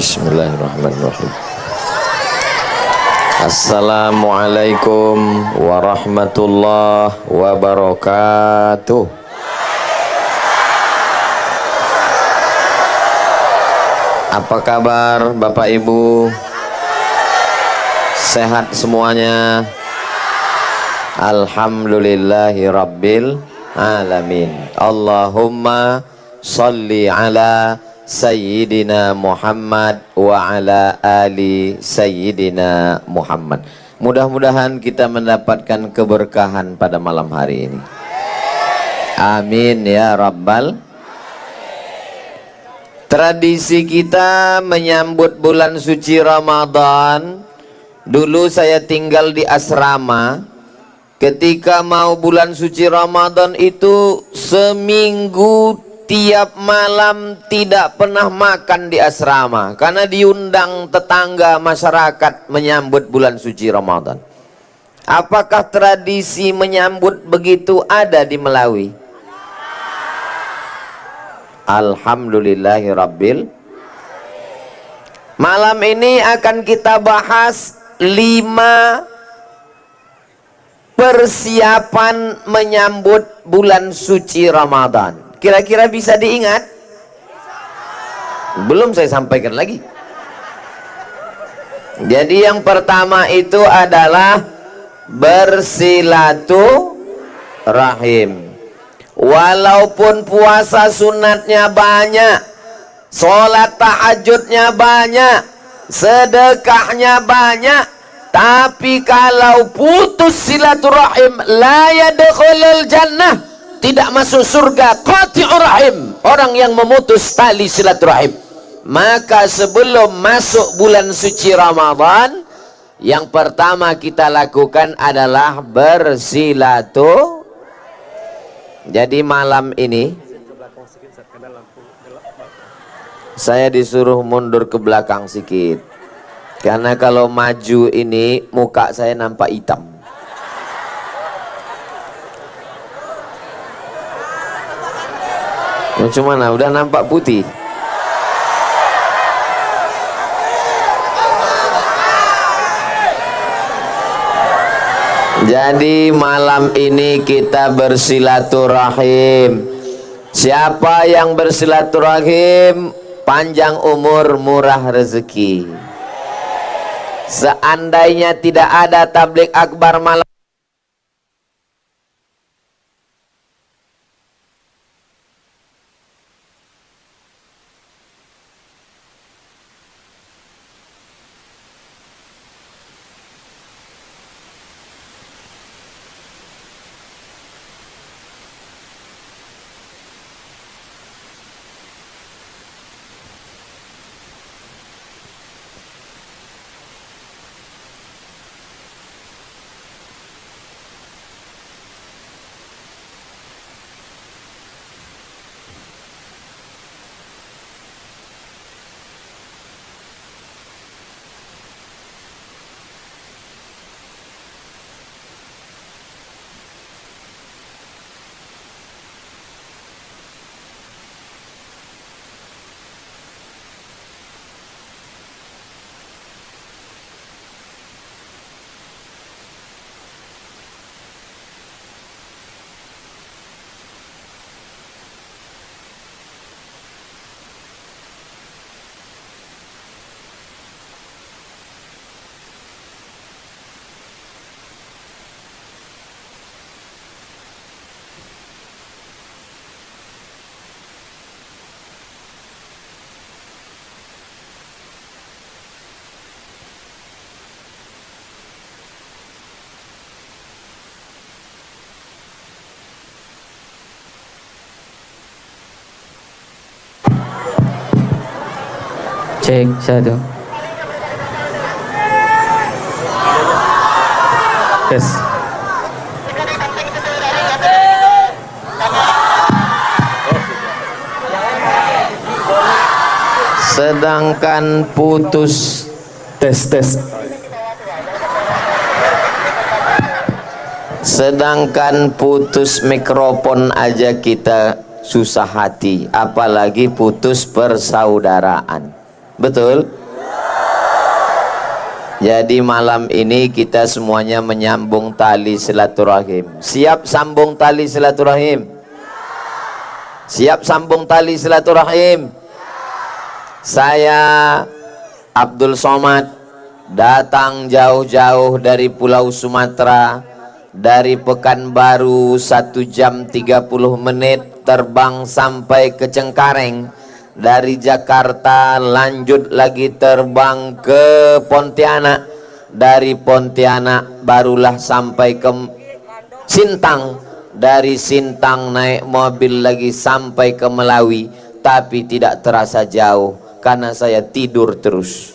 Bismillahirrahmanirrahim. Assalamualaikum warahmatullahi wabarakatuh. Apa kabar Bapak Ibu? Sehat semuanya? Alhamdulillahi rabbil alamin. Allahumma sholli ala Sayyidina Muhammad wa ala ali Sayyidina Muhammad. Mudah-mudahan kita mendapatkan keberkahan pada malam hari ini. Amin ya rabbal. Tradisi kita menyambut bulan suci Ramadan. Dulu saya tinggal di asrama. Ketika mau bulan suci Ramadan itu seminggu tiap malam tidak pernah makan di asrama karena diundang tetangga masyarakat menyambut bulan suci Ramadan. Apakah tradisi menyambut begitu ada di Melawi? Alhamdulillahirabbil. Malam ini akan kita bahas 5 persiapan menyambut bulan suci Ramadan. Kira-kira bisa diingat? Belum saya sampaikan lagi. Jadi yang pertama itu adalah bersilaturahim. Walaupun puasa sunatnya banyak, sholat tahajudnya banyak, sedekahnya banyak, tapi kalau putus silaturahim la yadkhulul jannah, tidak masuk surga. Qati'ur rahim, orang yang memutus tali silaturahim. Maka sebelum masuk bulan suci Ramadan, yang pertama kita lakukan adalah bersilaturahim. Jadi malam ini saya disuruh mundur ke belakang sedikit, karena kalau maju ini muka saya nampak hitam. Cuman udah nampak putih. Jadi malam ini kita bersilaturahim. Siapa yang bersilaturahim panjang umur, murah rezeki. Seandainya tidak ada tabligh akbar malam Cek 1. Tes. Sedangkan putus Tes. Sedangkan putus mikrofon aja kita susah hati, apalagi putus persaudaraan. Betul? Jadi malam ini kita semuanya menyambung tali silaturahim. Siap sambung tali silaturahim? Siap sambung tali silaturahim? Saya Abdul Somad datang jauh-jauh dari Pulau Sumatera, dari Pekanbaru, 1 jam 30 menit terbang sampai ke Cengkareng. Dari Jakarta lanjut lagi terbang ke Pontianak. Dari Pontianak barulah sampai ke Sintang. Dari Sintang naik mobil lagi sampai ke Melawi. Tapi tidak terasa jauh karena saya tidur terus.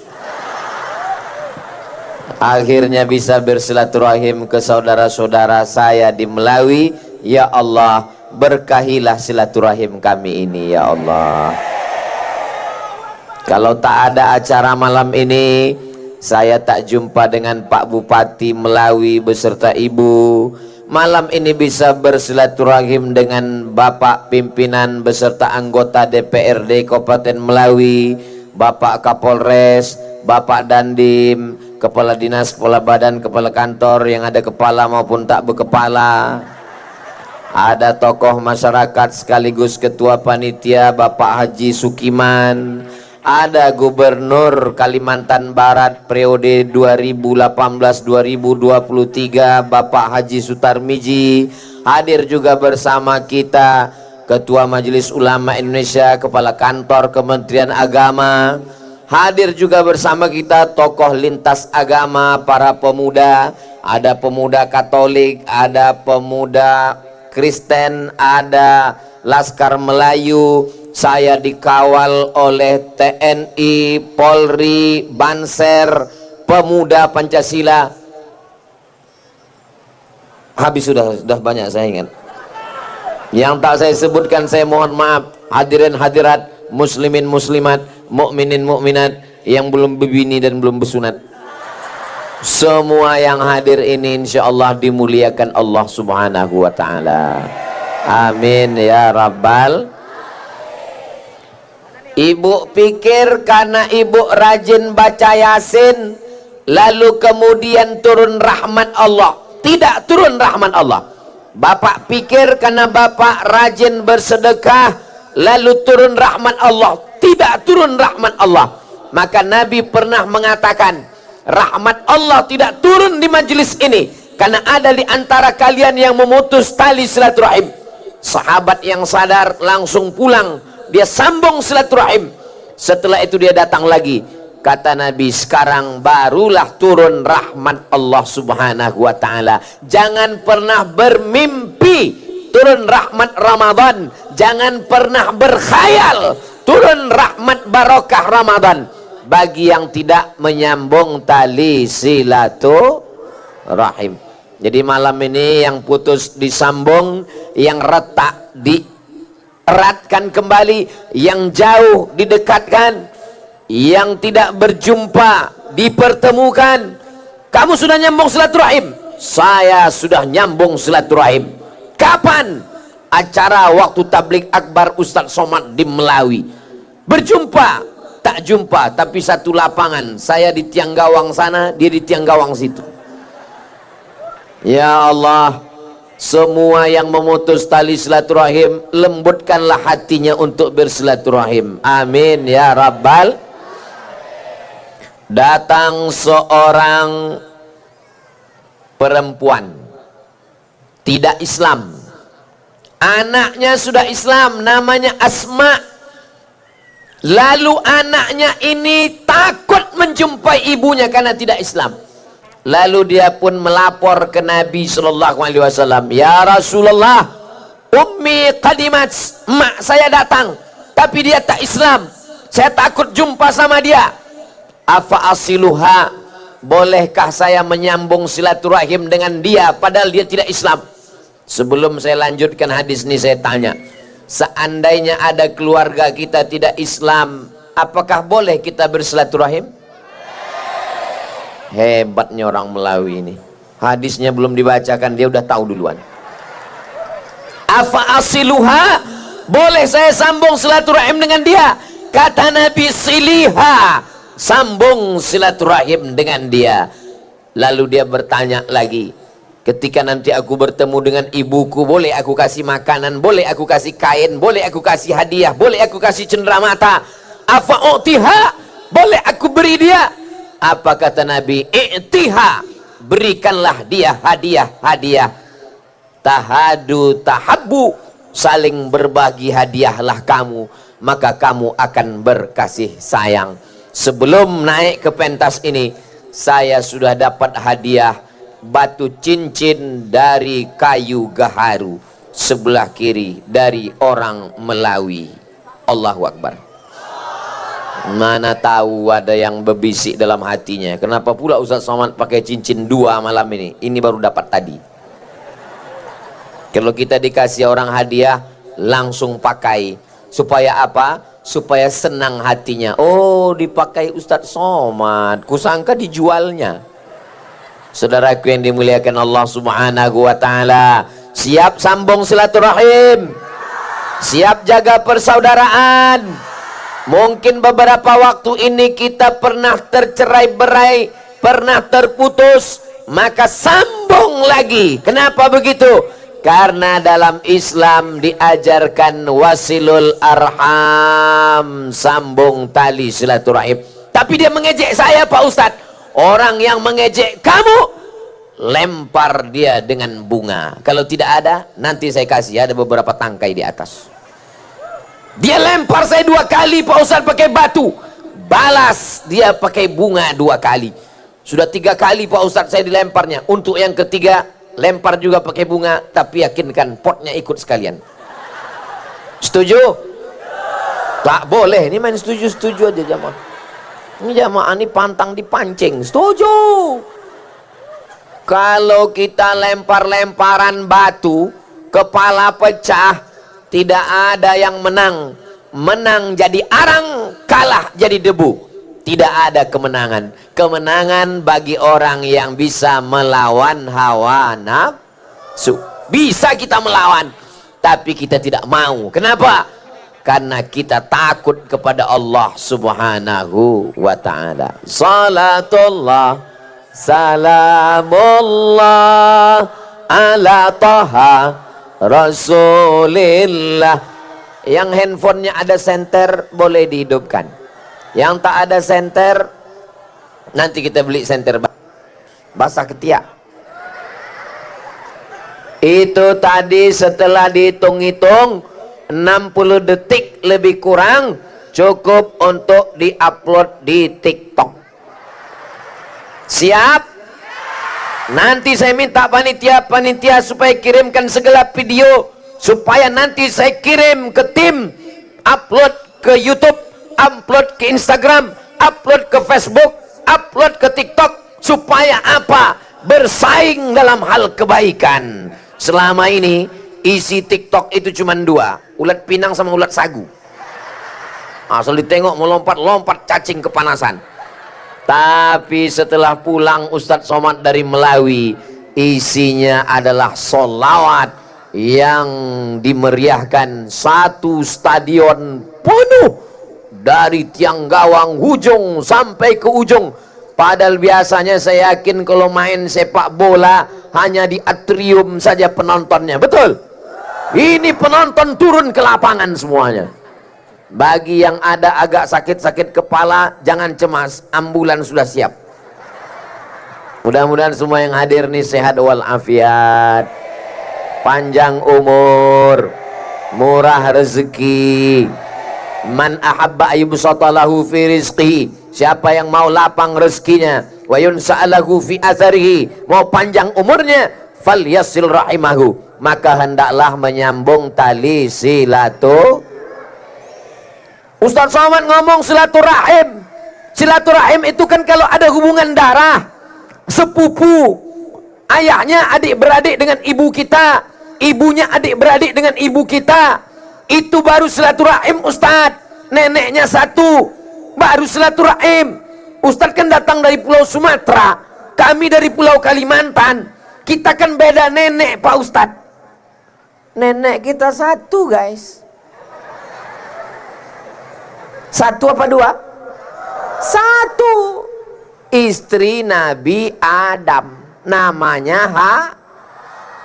Akhirnya bisa bersilaturahim ke saudara-saudara saya di Melawi. Ya Allah, berkahilah silaturahim kami ini ya Allah. Kalau tak ada acara malam ini, saya tak jumpa dengan Pak Bupati Melawi beserta Ibu. Malam ini bisa bersilaturahim dengan Bapak pimpinan beserta anggota DPRD Kabupaten Melawi, Bapak Kapolres, Bapak Dandim, Kepala Dinas, Kepala Badan, Kepala Kantor yang ada kepala maupun tak berkepala. Ada tokoh masyarakat sekaligus Ketua Panitia Bapak Haji Sukiman. Ada Gubernur Kalimantan Barat periode 2018-2023 Bapak Haji Sutarmiji. Hadir juga bersama kita Ketua Majelis Ulama Indonesia, Kepala Kantor Kementerian Agama. Hadir juga bersama kita tokoh lintas agama, para pemuda. Ada pemuda Katolik, ada pemuda Kristen, ada Laskar Melayu. Saya dikawal oleh TNI, Polri, Banser, Pemuda Pancasila. Habis sudah banyak saya ingat. Yang tak saya sebutkan saya mohon maaf. Hadirin hadirat, muslimin muslimat, mukminin mukminat yang belum berbini dan belum bersunat. Semua yang hadir ini insyaallah dimuliakan Allah Subhanahu wa taala. Amin ya rabbal. Ibu pikir karena ibu rajin baca Yasin lalu kemudian turun rahmat Allah. Tidak turun rahmat Allah. Bapak pikir karena bapak rajin bersedekah lalu turun rahmat Allah. Tidak turun rahmat Allah. Maka Nabi pernah mengatakan, rahmat Allah tidak turun di majelis ini karena ada di antara kalian yang memutus tali silaturahim. Sahabat yang sadar langsung pulang, dia sambung silaturahim. Setelah itu dia datang lagi. Kata Nabi, sekarang barulah turun rahmat Allah Subhanahu wa taala. Jangan pernah bermimpi turun rahmat Ramadan. Jangan pernah berkhayal turun rahmat barokah Ramadan bagi yang tidak menyambung tali silaturahim. Jadi malam ini yang putus disambung, yang retak dieratkan kembali, yang jauh didekatkan, yang tidak berjumpa dipertemukan. Kamu sudah nyambung silaturahim? Saya sudah nyambung silaturahim. Kapan? Acara waktu tablik akbar Ustadz Somad di Melawi. Berjumpa? Tak jumpa, tapi satu lapangan. Saya di tiang gawang sana, dia di tiang gawang situ. Ya Allah, semua yang memutus tali silaturahim, lembutkanlah hatinya untuk bersilaturahim. Amin ya rabbal. Datang seorang perempuan tidak Islam, anaknya sudah Islam, namanya Asma. Lalu anaknya ini takut menjumpai ibunya karena tidak Islam. Lalu dia pun melapor ke Nabi Sallallahu Alaihi Wasallam, ya Rasulullah, ummi qadimat, mak saya datang tapi dia tak Islam, saya takut jumpa sama dia. Afa asiluha, bolehkah saya menyambung silaturahim dengan dia padahal dia tidak Islam? Sebelum saya lanjutkan hadis ini, saya tanya, seandainya ada keluarga kita tidak Islam, apakah boleh kita bersilaturahim? Hebatnya orang Melawi ini, hadisnya belum dibacakan dia udah tahu duluan. Afa asiluha, boleh saya sambung silaturahim dengan dia? Kata Nabi, siliha, sambung silaturahim dengan dia. Lalu dia bertanya lagi, ketika nanti aku bertemu dengan ibuku, boleh aku kasih makanan, boleh aku kasih kain, boleh aku kasih hadiah, boleh aku kasih cenderamata, afa'utiha, boleh aku beri dia? Apa kata Nabi? I'tiha, berikanlah dia hadiah. Tahadu tahabbu, saling berbagi hadiahlah kamu, maka kamu akan berkasih sayang. Sebelum naik ke pentas ini, saya sudah dapat hadiah batu cincin dari kayu gaharu sebelah kiri dari orang Melawi. Allahu Akbar. Mana tahu ada yang berbisik dalam hatinya, kenapa pula Ustaz Somad pakai cincin 2 malam ini? Ini baru dapat tadi. Kalau kita dikasih orang hadiah, langsung pakai. Supaya apa? Supaya senang hatinya. Oh, dipakai Ustaz Somad, kusangka dijualnya. Saudaraku yang dimuliakan Allah Subhanahu wa ta'ala, siap sambung silaturahim, siap jaga persaudaraan. Mungkin beberapa waktu ini kita pernah tercerai-berai, pernah terputus, maka sambung lagi. Kenapa begitu? Karena dalam Islam diajarkan wasilul arham, sambung tali silaturahim. Tapi dia mengejek saya, Pak Ustadz. Orang yang mengejek kamu, lempar dia dengan bunga. Kalau tidak ada, nanti saya kasih, ada beberapa tangkai di atas. Dia lempar saya 2 kali, Pak Ustadz, pakai batu. Balas dia pakai bunga 2 kali. Sudah 3 kali Pak Ustadz saya dilemparnya. Untuk yang ketiga, lempar juga pakai bunga, tapi yakinkan potnya ikut sekalian. Setuju? Tak boleh. Ini main setuju-setuju aja jamaah. Ini jamaah ini pantang dipancing. Setuju. Kalau kita lempar-lemparan batu, kepala pecah, tidak ada yang menang. Menang jadi arang, kalah jadi debu. Tidak ada kemenangan. Kemenangan bagi orang yang bisa melawan hawa nafsu. Bisa kita melawan, tapi kita tidak mau. Kenapa? Karena kita takut kepada Allah Subhanahu wa ta'ala. Salatullah, salamullah ala taha Rasulillah. Yang handphonenya ada senter boleh dihidupkan. Yang tak ada senter, nanti kita beli senter basah ketiak. Itu tadi setelah dihitung-hitung 60 detik lebih kurang cukup untuk diupload di TikTok. Siap? Nanti saya minta panitia supaya kirimkan segala video, supaya nanti saya kirim ke tim, upload ke YouTube, upload ke Instagram, upload ke Facebook, upload ke TikTok. Supaya apa? Bersaing dalam hal kebaikan. Selama ini isi TikTok itu cuma 2, ulat pinang sama ulat sagu. Asal ditengok melompat-lompat, cacing kepanasan. Tapi setelah pulang Ustadz Somad dari Melawi, isinya adalah solawat yang dimeriahkan satu stadion penuh dari tiang gawang ujung sampai ke ujung. Padahal biasanya saya yakin kalau main sepak bola hanya di atrium saja penontonnya. Betul? Ini penonton turun ke lapangan semuanya. Bagi yang ada agak sakit-sakit kepala, jangan cemas, ambulan sudah siap. Mudah-mudahan semua yang hadir nih sehat walafiat, panjang umur, murah rezeki. Man ahabba ayyubsata lahu fi rizqi, siapa yang mau lapang rezekinya, wa yunsa'alahu fi atharihi, mau panjang umurnya, falyasil rahimahu, maka hendaklah menyambung tali silaturahim. Ustaz Somad ngomong silaturahim. Silaturahim itu kan kalau ada hubungan darah, sepupu, ayahnya adik-beradik dengan ibu kita, ibunya adik-beradik dengan ibu kita, itu baru silaturahim Ustaz. Neneknya satu, baru silaturahim. Ustaz kan datang dari Pulau Sumatera, kami dari Pulau Kalimantan, kita kan beda nenek Pak Ustaz. Nenek kita satu guys. Satu apa dua? Satu. Istri Nabi Adam. Namanya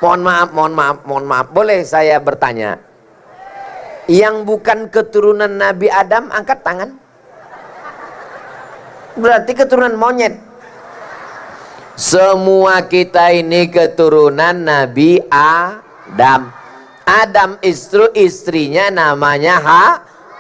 mohon maaf. Boleh saya bertanya? Yang bukan keturunan Nabi Adam angkat tangan. Berarti keturunan monyet. Semua kita ini keturunan Nabi Adam. Adam istrinya namanya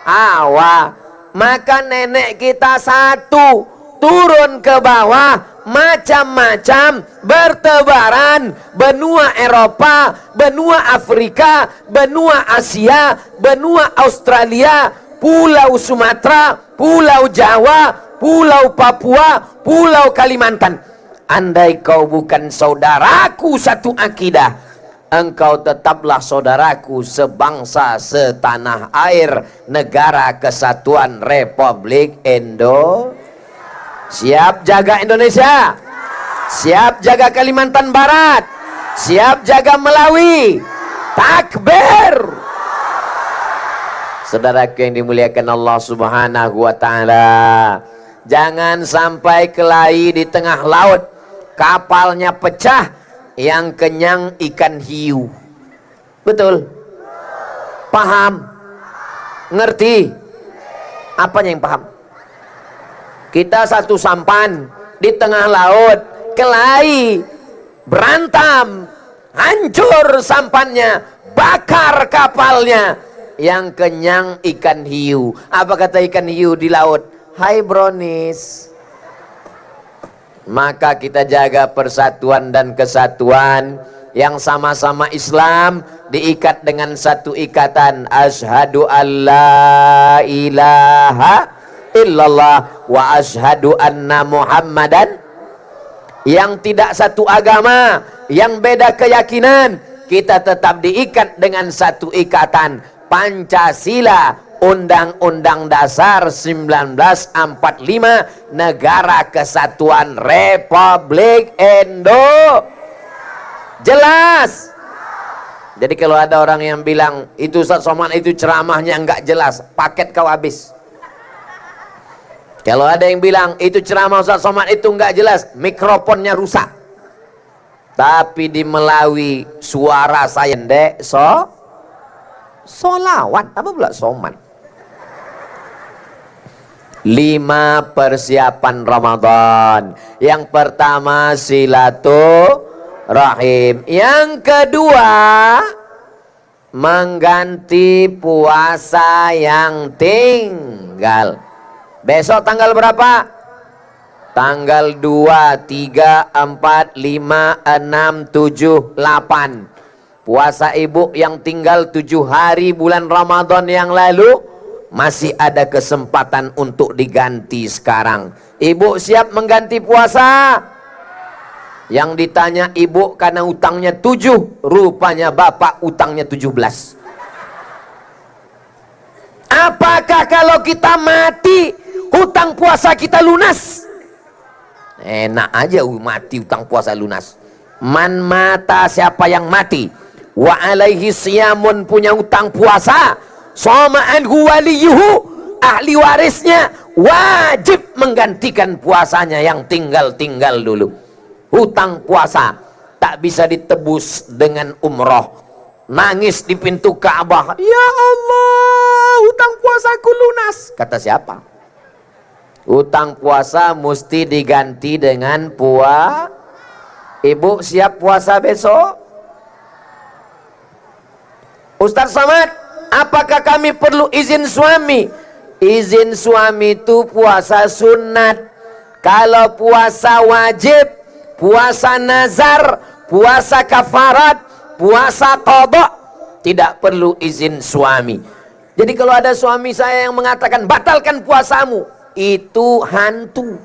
Hawa. Maka nenek kita satu, turun ke bawah, macam-macam, bertebaran, benua Eropa, benua Afrika, benua Asia, benua Australia, Pulau Sumatera, Pulau Jawa, Pulau Papua, Pulau Kalimantan. Andai kau bukan saudaraku satu akidah, engkau tetaplah saudaraku sebangsa, setanah air, negara kesatuan Republik Indonesia. Siap jaga Indonesia? Siap jaga Kalimantan Barat? Siap jaga Melawi? Takbir! Saudaraku yang dimuliakan Allah Subhanahu wa ta'ala, jangan sampai kelahi di tengah laut, kapalnya pecah, yang kenyang ikan hiu. Betul? Paham? Ngerti? Apanya yang paham? Kita satu sampan di tengah laut, kelahi, berantam, hancur sampannya, bakar kapalnya, yang kenyang ikan hiu. Apa kata ikan hiu di laut? Hai Bronis. Maka kita jaga persatuan dan kesatuan yang sama-sama Islam, diikat dengan satu ikatan, asyhadu alla ilaha illallah wa asyhadu anna Muhammadan. Yang tidak satu agama, yang beda keyakinan, kita tetap diikat dengan satu ikatan, Pancasila, Undang-Undang Dasar 1945, Negara Kesatuan Republik Indonesia. Jelas? Jadi kalau ada orang yang bilang itu Ustaz Somad itu ceramahnya enggak jelas, paket kau habis. Kalau ada yang bilang itu ceramah Ustaz Somad itu enggak jelas, mikrofonnya rusak. Tapi di Melawi suara saya ndek solawat, apa pula soman. 5 persiapan Ramadan. Yang pertama silaturahim. Yang kedua mengganti puasa yang tinggal. Besok tanggal berapa? Tanggal 2, 3, 4, 5, 6, 7, 8. Puasa ibu yang tinggal 7 hari bulan Ramadan yang lalu, masih ada kesempatan untuk diganti sekarang. Ibu siap mengganti puasa? Yang ditanya ibu karena utangnya 7, rupanya bapak utangnya 17. Apakah kalau kita mati hutang puasa kita lunas? Enak aja mati hutang puasa lunas. Man mata, siapa yang mati, wa alaihi siyamun, punya hutang puasa, sama anhu waliyuhu, ahli warisnya wajib menggantikan puasanya yang tinggal-tinggal dulu. Hutang puasa tak bisa ditebus dengan umroh. Nangis di pintu Ka'bah, ya Allah, hutang puasaku lunas. Kata siapa? Hutang puasa mesti diganti dengan Ibu siap puasa besok? Ustaz Somad, apakah kami perlu izin suami? Izin suami itu puasa sunat. Kalau puasa wajib, puasa nazar, puasa kafarat, puasa qadha, tidak perlu izin suami. Jadi kalau ada suami saya yang mengatakan batalkan puasamu, itu hantu.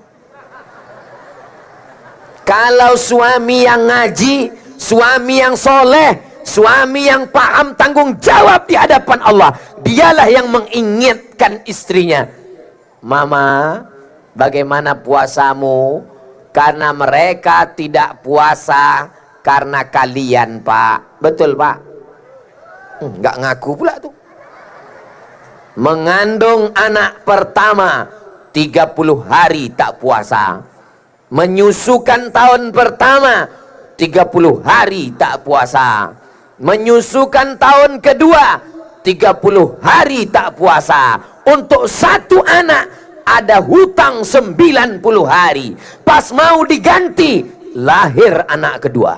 Kalau suami yang ngaji, suami yang soleh, suami yang paham tanggung jawab di hadapan Allah, dialah yang mengingatkan istrinya, Mama, bagaimana puasamu? Karena mereka tidak puasa karena kalian, Pak. Betul, Pak? Nggak ngaku pula tuh. Mengandung anak pertama 30 hari tak puasa. Menyusukan tahun pertama 30 hari tak puasa. Menyusukan tahun kedua 30 hari tak puasa. Untuk satu anak ada hutang 90 hari. Pas mau diganti, lahir anak kedua.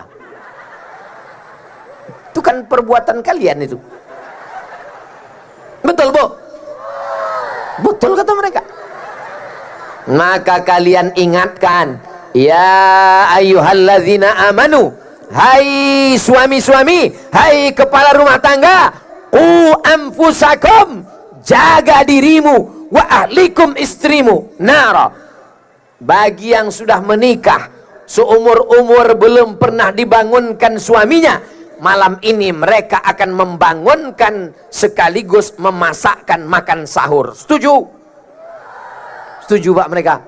Itu kan perbuatan kalian itu. Betul, Bu? Betul kata mereka. Maka kalian ingatkan, ya ayyuhalladzina amanu, hai suami-suami, hai kepala rumah tangga, qu anfusakum, jaga dirimu, wa ahlikum istrimu nara. Bagi yang sudah menikah seumur-umur belum pernah dibangunkan suaminya, malam ini mereka akan membangunkan sekaligus memasakkan makan sahur. Setuju? Setuju Pak mereka?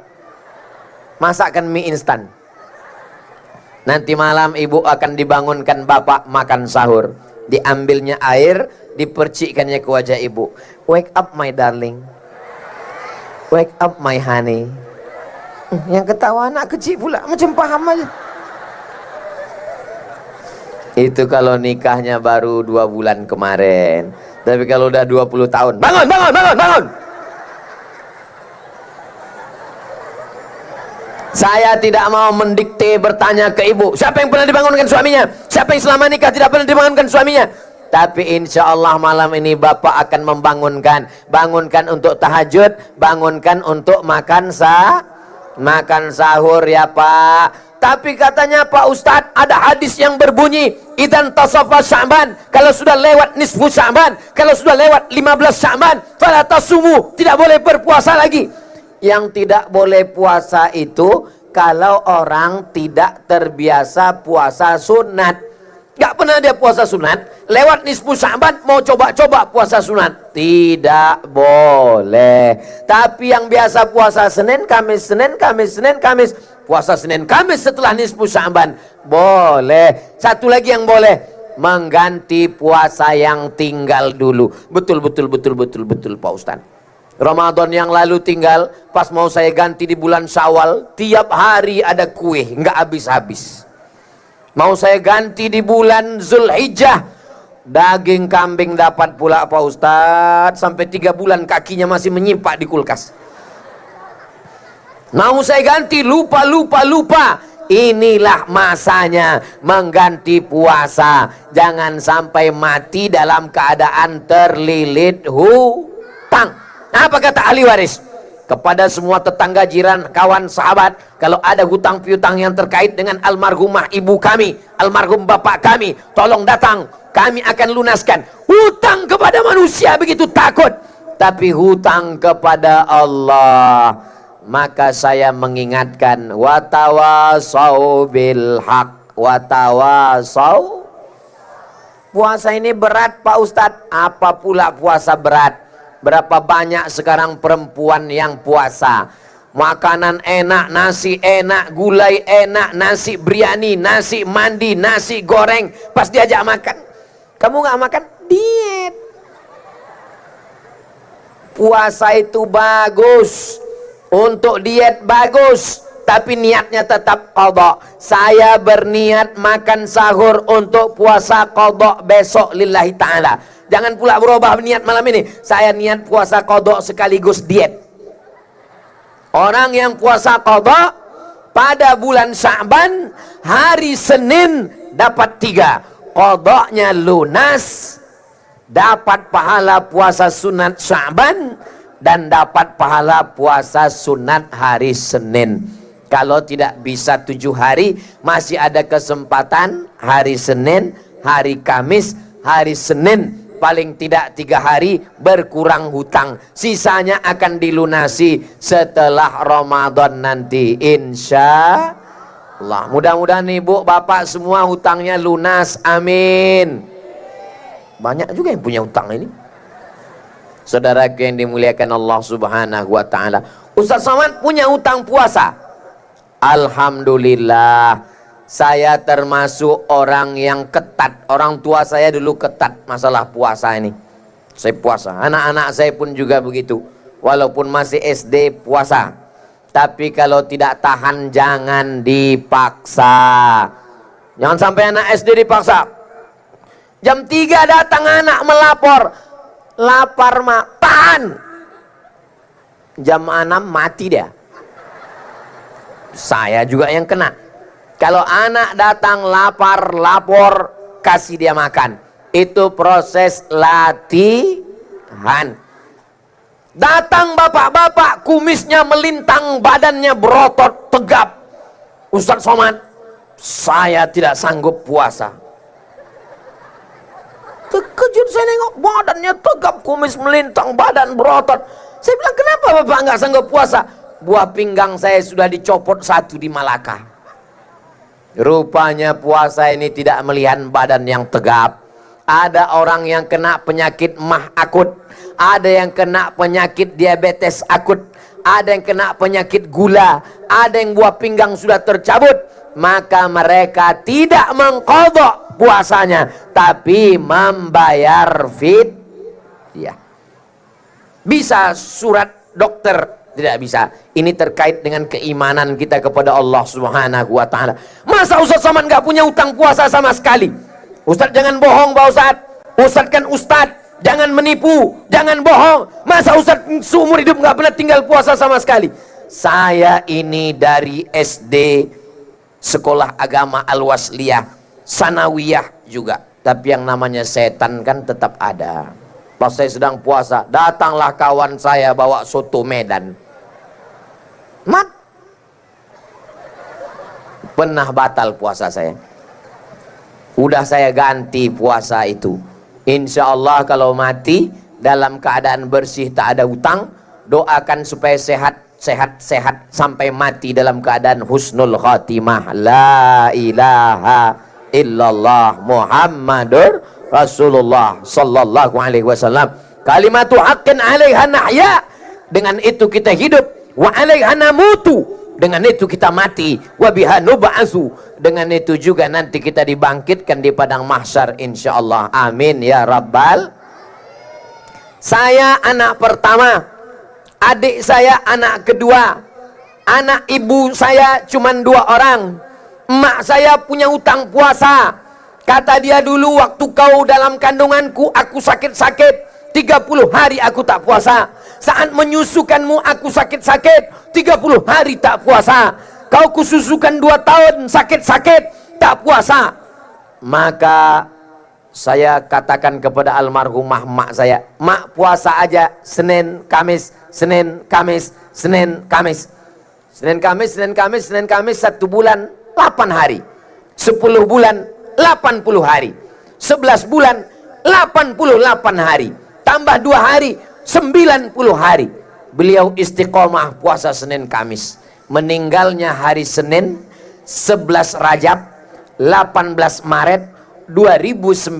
Masakkan mie instan. Nanti malam ibu akan dibangunkan bapak makan sahur. Diambilnya air, dipercikkannya ke wajah ibu. Wake up my darling. Wake up my honey. Yang ketawa anak kecil pula, macam paham aja. Itu kalau nikahnya baru 2 bulan kemarin. Tapi kalau udah 20 tahun, bangun, bangun, bangun, bangun. Saya tidak mau mendikte bertanya ke ibu, siapa yang pernah dibangunkan suaminya? Siapa yang selama nikah tidak pernah dibangunkan suaminya? Tapi insya Allah malam ini bapak akan membangunkan. Bangunkan untuk tahajud, bangunkan untuk makan sahur ya Pak. Tapi katanya Pak Ustadz, ada hadis yang berbunyi, idan tasafa Sya'ban, kalau sudah lewat nisfu Sya'ban, kalau sudah lewat 15 Sya'ban, fala tasumu, tidak boleh berpuasa lagi. Yang tidak boleh puasa itu kalau orang tidak terbiasa puasa sunat. Gak pernah dia puasa sunat, lewat nisfu Sya'ban mau coba-coba puasa sunat, tidak boleh. Tapi yang biasa puasa Senin, Kamis, Senin, Kamis, Senin, Kamis, puasa Senin, Kamis setelah nisfu Sya'ban boleh. Satu lagi yang boleh, mengganti puasa yang tinggal dulu. Betul Pak Ustadz. Ramadan yang lalu tinggal, pas mau saya ganti di bulan Syawal, tiap hari ada kue, nggak habis-habis. Mau saya ganti di bulan Zulhijjah, daging kambing dapat pula Pak Ustadz, sampai 3 bulan kakinya masih menyimpak di kulkas. Mau saya ganti, lupa. Inilah masanya mengganti puasa. Jangan sampai mati dalam keadaan terlilit hutang. Apa kata ahli waris? Kepada semua tetangga, jiran, kawan, sahabat, kalau ada hutang piutang yang terkait dengan almarhumah ibu kami, almarhum bapak kami, tolong datang, kami akan lunaskan. Hutang kepada manusia begitu takut, tapi hutang kepada Allah, maka saya mengingatkan, watawasau bil haq, watawasau. Puasa ini berat Pak Ustadz. Apa pula puasa berat? Berapa banyak sekarang perempuan yang puasa, makanan enak, nasi enak, gulai enak, nasi biryani, nasi mandi, nasi goreng. Pas diajak makan, kamu nggak makan, diet. Puasa itu bagus, untuk diet bagus, tapi niatnya tetap qadha. Saya berniat makan sahur untuk puasa qadha besok lillahi ta'ala. Jangan pula berubah niat malam ini, saya niat puasa qadha sekaligus diet. Orang yang puasa qadha pada bulan Sya'ban, hari Senin dapat 3, qadhanya lunas, dapat pahala puasa sunat Sya'ban, dan dapat pahala puasa sunat hari Senin. Kalau tidak bisa 7 hari, masih ada kesempatan hari Senin, hari Kamis, hari Senin, paling tidak 3 hari berkurang hutang. Sisanya akan dilunasi setelah Ramadan nanti, insya Allah. Mudah-mudahan ibu bapak semua hutangnya lunas, amin. Banyak juga yang punya hutang ini. Saudaraku yang dimuliakan Allah subhanahu wa ta'ala, Ustaz Somad punya hutang puasa. Alhamdulillah, saya termasuk orang yang ketat. Orang tua saya dulu ketat masalah puasa ini. Saya puasa. Anak-anak saya pun juga begitu. Walaupun masih SD puasa. Tapi kalau tidak tahan jangan dipaksa. Jangan sampai anak SD dipaksa. Jam 3 datang anak melapor. Lapar mak, tahan. Jam 6 mati dia. Saya juga yang kena. Kalau anak datang lapar, lapor, kasih dia makan. Itu proses latihan. Datang bapak-bapak, kumisnya melintang, badannya berotot, tegap. Ustaz Somad, saya tidak sanggup puasa. Terkejut saya nengok, badannya tegap, kumis melintang, badan berotot. Saya bilang, kenapa bapak nggak sanggup puasa? Buah pinggang saya sudah dicopot satu di Malaka. Rupanya puasa ini tidak melihat badan yang tegap. Ada orang yang kena penyakit mah akut, ada yang kena penyakit diabetes akut, ada yang kena penyakit gula, ada yang buah pinggang sudah tercabut. Maka mereka tidak mengqadha puasanya, tapi membayar fidyah. Bisa surat dokter? Tidak bisa. Ini terkait dengan keimanan kita kepada Allah Subhanahu wa ta'ala. Masa Ustaz Somad nggak punya utang puasa sama sekali? Ustaz jangan bohong Pak Ustaz. Ustaz kan Ustaz, jangan menipu, jangan bohong. Masa Ustaz seumur hidup nggak pernah tinggal puasa sama sekali? Saya ini dari SD, sekolah agama Al-Wasliyah, Sanawiyah juga. Tapi yang namanya setan kan tetap ada. Pas saya sedang puasa, datanglah kawan saya bawa soto Medan. Mat, pernah batal puasa saya. Udah saya ganti puasa itu. Insya Allah kalau mati dalam keadaan bersih, tak ada utang, doakan supaya sehat sampai mati dalam keadaan husnul khatimah. La ilaha illallah Muhammadur Rasulullah sallallahu alaihi wasallam. Kalimatu haqqin 'alaiha nahya. Dengan itu kita hidup. Wa 'alaiha namutu. Dengan itu kita mati. Wa biha nub'atsu. Dengan itu juga nanti kita dibangkitkan di padang mahsyar insyaallah. Amin ya rabbal. Saya anak pertama. Adik saya anak kedua. Anak ibu saya cuma 2 orang. Emak saya punya utang puasa. Kata dia dulu, waktu kau dalam kandunganku aku sakit-sakit 30 hari aku tak puasa. Saat menyusukanmu aku sakit-sakit 30 hari tak puasa. Kau kususukan 2 tahun sakit-sakit tak puasa. Maka saya katakan kepada almarhumah mak saya, mak puasa aja Senin, Kamis, Senin, Kamis, Senin, Kamis. Senin, Kamis, Senin, Kamis, Senin, Kamis, 1 bulan 8 hari. 10 bulan 80 hari. 11 bulan 88 hari. Tambah 2 hari 90 hari. Beliau istiqomah puasa Senin Kamis. Meninggalnya hari Senin 11 Rajab 18 Maret 2019.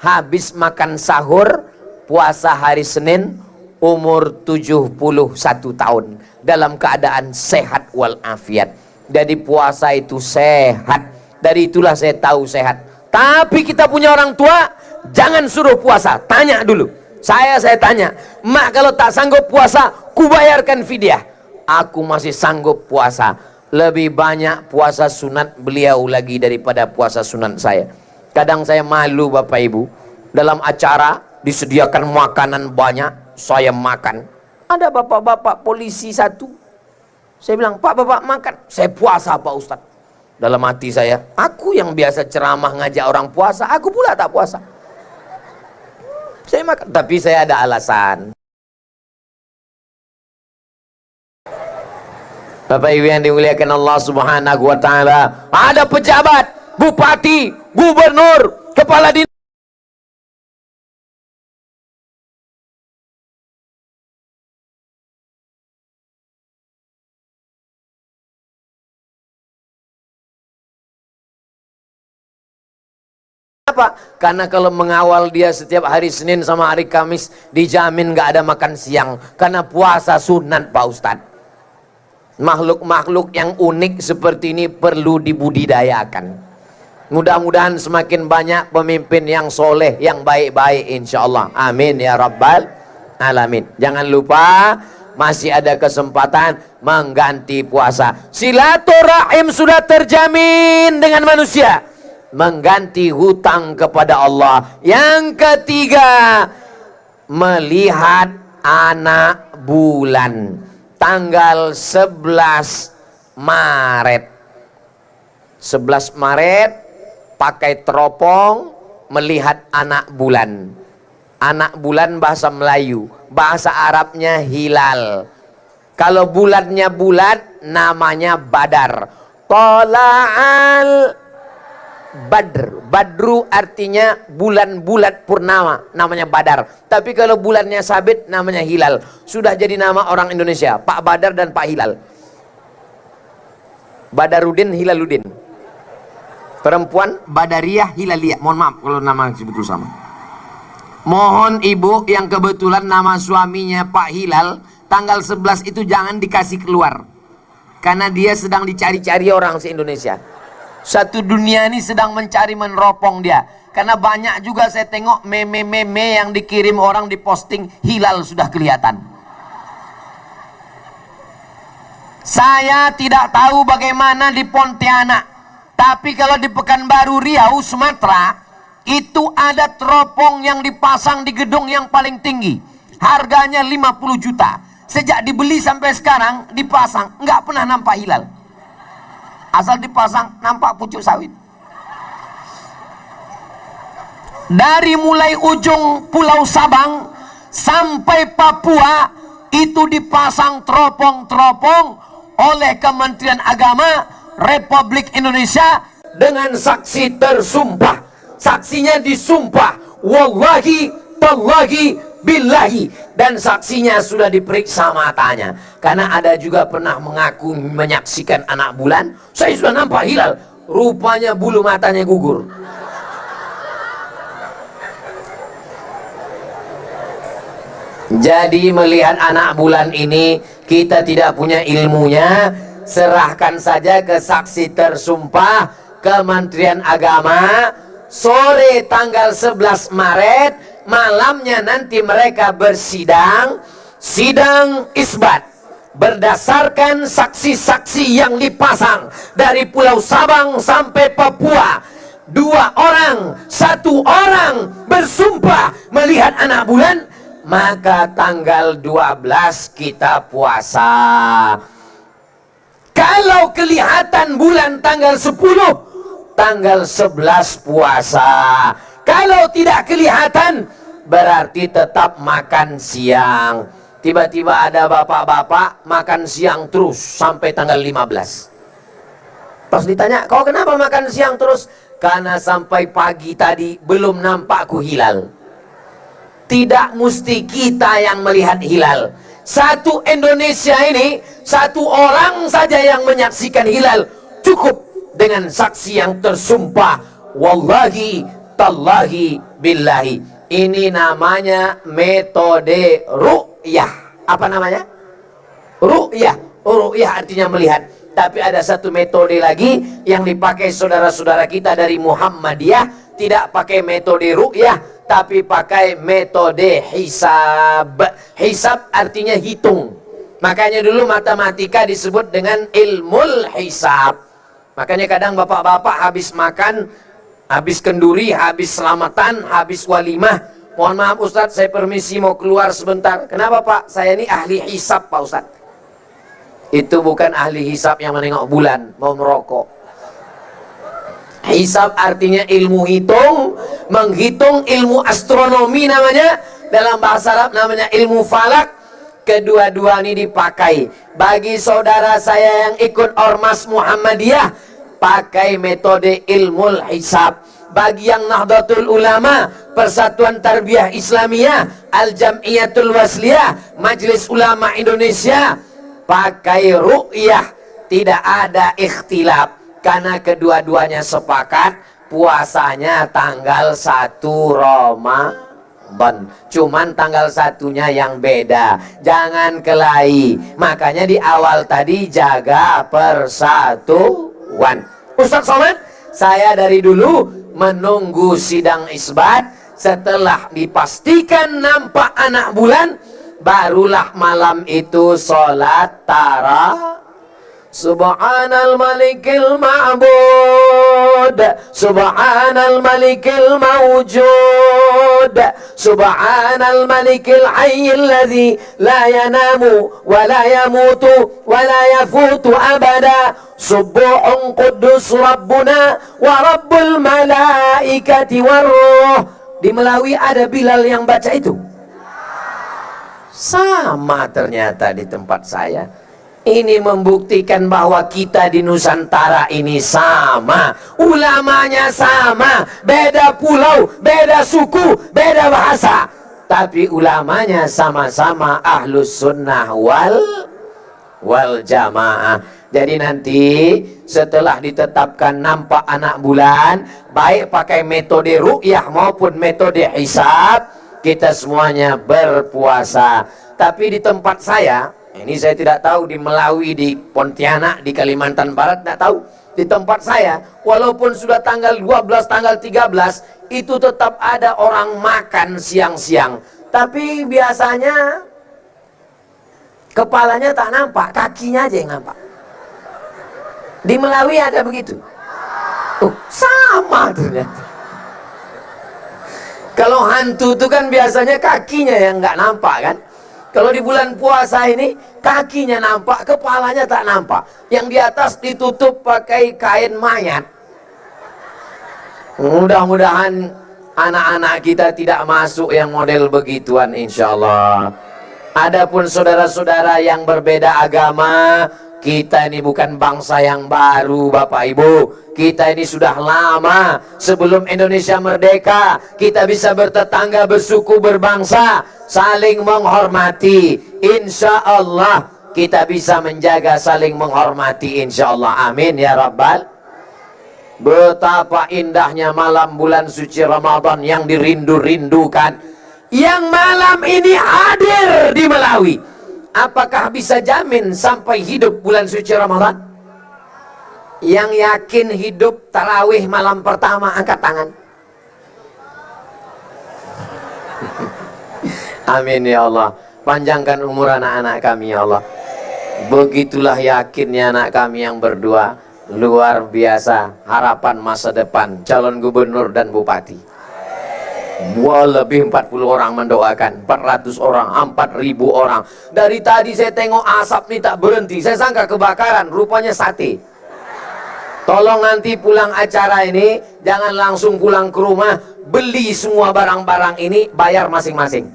Habis makan sahur puasa hari Senin, umur 71 tahun, dalam keadaan sehat walafiat. Jadi puasa itu sehat. Dari itulah saya tahu sehat. Tapi kita punya orang tua, jangan suruh puasa. Tanya dulu. Saya tanya, mak kalau tak sanggup puasa, kubayarkan fidyah. Aku masih sanggup puasa. Lebih banyak puasa sunat beliau lagi daripada puasa sunat saya. Kadang saya malu Bapak Ibu. Dalam acara disediakan makanan banyak, saya makan. Ada bapak-bapak polisi satu. Saya bilang, Pak, bapak makan. Saya puasa Pak Ustadz. Dalam hati saya, aku yang biasa ceramah ngajak orang puasa, aku pula tak puasa. Saya makan, tapi saya ada alasan. Bapak Ibu yang dimuliakan Allah Subhanahu wa ta'ala, ada pejabat, bupati, gubernur, kepala dinas. Kenapa? Karena kalau mengawal dia setiap hari Senin sama hari Kamis, dijamin gak ada makan siang. Karena puasa sunat Pak Ustadz. Makhluk-makhluk yang unik seperti ini perlu dibudidayakan. Mudah-mudahan semakin banyak pemimpin yang soleh, yang baik-baik, insya Allah. Amin ya rabbal alamin. Jangan lupa masih ada kesempatan mengganti puasa. Silaturahim sudah terjamin dengan manusia, mengganti hutang kepada Allah. Yang ketiga, melihat anak bulan tanggal 11 Maret. 11 Maret pakai teropong melihat anak bulan. Anak bulan bahasa Melayu, bahasa Arabnya hilal. Kalau bulannya bulat namanya badar. Tola'al badr. Badru artinya bulan bulat purnama, namanya badar. Tapi kalau bulannya sabit namanya hilal. Sudah jadi nama orang Indonesia, Pak Badar dan Pak Hilal. Badarudin, Hilaludin. Perempuan Badariyah, Hilaliyah. Mohon maaf kalau nama betul sama. Mohon ibu yang kebetulan nama suaminya Pak Hilal tanggal 11 itu jangan dikasih keluar, karena dia sedang dicari-cari orang se-Indonesia. Satu dunia ini sedang mencari meneropong dia, karena banyak juga saya tengok meme-meme yang dikirim orang diposting hilal sudah kelihatan. Saya tidak tahu bagaimana di Pontianak, tapi kalau di Pekanbaru Riau, Sumatera, itu ada teropong yang dipasang di gedung yang paling tinggi. Harganya 50 juta. Sejak dibeli sampai sekarang dipasang, nggak pernah nampak hilal. Asal dipasang nampak pucuk sawit. Dari mulai ujung Pulau Sabang sampai Papua itu dipasang teropong-teropong oleh Kementerian Agama Republik Indonesia dengan saksi tersumpah. Saksinya disumpah, wallahi, tallahi, billahi. Dan saksinya sudah diperiksa matanya. Karena ada juga pernah mengaku menyaksikan anak bulan. Saya sudah nampak hilal. Rupanya bulu matanya gugur. Jadi melihat anak bulan ini, kita tidak punya ilmunya. Serahkan saja ke saksi tersumpah Kementerian Agama. Sore tanggal 11 Maret, malamnya nanti mereka bersidang, sidang isbat berdasarkan saksi-saksi yang dipasang dari Pulau Sabang sampai Papua. 2 orang, 1 orang bersumpah melihat anak bulan, maka tanggal 12 kita puasa. Kalau kelihatan bulan tanggal 10, tanggal 11 puasa. Kalau tidak kelihatan, berarti tetap makan siang. Tiba-tiba ada bapak-bapak makan siang terus sampai tanggal 15. Pas ditanya, kau kenapa makan siang terus? Karena sampai pagi tadi belum nampak ku hilal. Tidak mesti kita yang melihat hilal. Satu Indonesia ini, 1 orang saja yang menyaksikan hilal cukup dengan saksi yang tersumpah, wallahi, tallahi, billahi. Ini namanya metode ru'yah. Apa namanya? Ru'yah. Ru'yah artinya melihat. Tapi ada satu metode lagi yang dipakai saudara-saudara kita dari Muhammadiyah. Tidak pakai metode ru'yah, tapi pakai metode hisab. Hisab artinya hitung. Makanya dulu matematika disebut dengan ilmul hisab. Makanya kadang bapak-bapak habis makan, habis kenduri, habis selamatan, habis walimah, mohon maaf Ustadz, saya permisi mau keluar sebentar. Kenapa Pak? Saya ini ahli hisab Pak Ustadz. Itu bukan ahli hisab yang menengok bulan, mau merokok. Hisab artinya ilmu hitung, menghitung, ilmu astronomi namanya, dalam bahasa Arab namanya ilmu falak. Kedua-dua ini dipakai. Bagi saudara saya yang ikut Ormas Muhammadiyah, pakai metode ilmul hisab. Bagi yang Nahdlatul Ulama, Persatuan Tarbiyah Islamiyah, Al-Jam'iyatul Wasliyah, Majelis Ulama Indonesia, pakai ru'yah. Tidak ada ikhtilaf, karena kedua-duanya sepakat puasanya tanggal 1 Ramadan. Cuman tanggal 1-nya yang beda. Jangan kelahi. Makanya di awal tadi jaga persatuan. Ustaz Somad, Saya dari dulu menunggu sidang isbat. Setelah dipastikan nampak anak bulan, barulah malam itu sholat tarawih. Subhanal malikil ma'bud, Subhanal malikil mawjud, Subhanal malikil hayyil ladzi la yanamu wa la yamutu wa la yafutu abada. Subuhun quddus rabbuna wa rabbul malaikati warruh. Di Melawi ada Bilal yang baca itu. Sama ternyata di tempat saya. Ini membuktikan bahwa kita di Nusantara ini sama, ulamanya sama, beda pulau, beda suku, beda bahasa, tapi ulamanya sama-sama ahlus sunnah wal jamaah. Jadi nanti setelah ditetapkan nampak anak bulan, baik pakai metode ru'yah maupun metode hisab, kita semuanya berpuasa. Tapi di tempat saya, ini saya tidak tahu di Melawi, di Pontianak, di Kalimantan Barat, tidak tahu. Di tempat saya, walaupun sudah tanggal 12, tanggal 13, itu tetap ada orang makan siang-siang. Tapi biasanya kepalanya tak nampak, kakinya aja yang nampak. Di Melawi ada begitu. Sama ternyata. Kalau hantu itu kan biasanya kakinya yang nggak nampak kan. Kalau di bulan puasa ini kakinya nampak, kepalanya tak nampak. Yang di atas ditutup pakai kain mayat. Mudah-mudahan anak-anak kita tidak masuk yang model begituan, insya Allah. Adapun saudara-saudara yang berbeda agama, kita ini bukan bangsa yang baru, Bapak Ibu. Kita ini sudah lama sebelum Indonesia merdeka. Kita bisa bertetangga, bersuku, berbangsa, saling menghormati. Insya Allah kita bisa menjaga saling menghormati, insya Allah. Amin ya Rabbal. Betapa indahnya malam bulan suci Ramadan yang dirindu-rindukan, yang malam ini hadir di Melawi. Apakah bisa jamin sampai hidup bulan suci Ramadan? Yang yakin hidup tarawih malam pertama angkat tangan. Amin ya Allah. Panjangkan umur anak-anak kami ya Allah. Begitulah yakinnya anak kami yang berdua. Luar biasa harapan masa depan calon gubernur dan bupati. Wah, lebih 40 orang mendoakan, 400 orang, 4.000 orang. Dari tadi saya tengok asap nih tak berhenti. Saya sangka kebakaran, rupanya sate. Tolong nanti pulang acara ini jangan langsung pulang ke rumah, beli semua barang-barang ini, bayar masing-masing.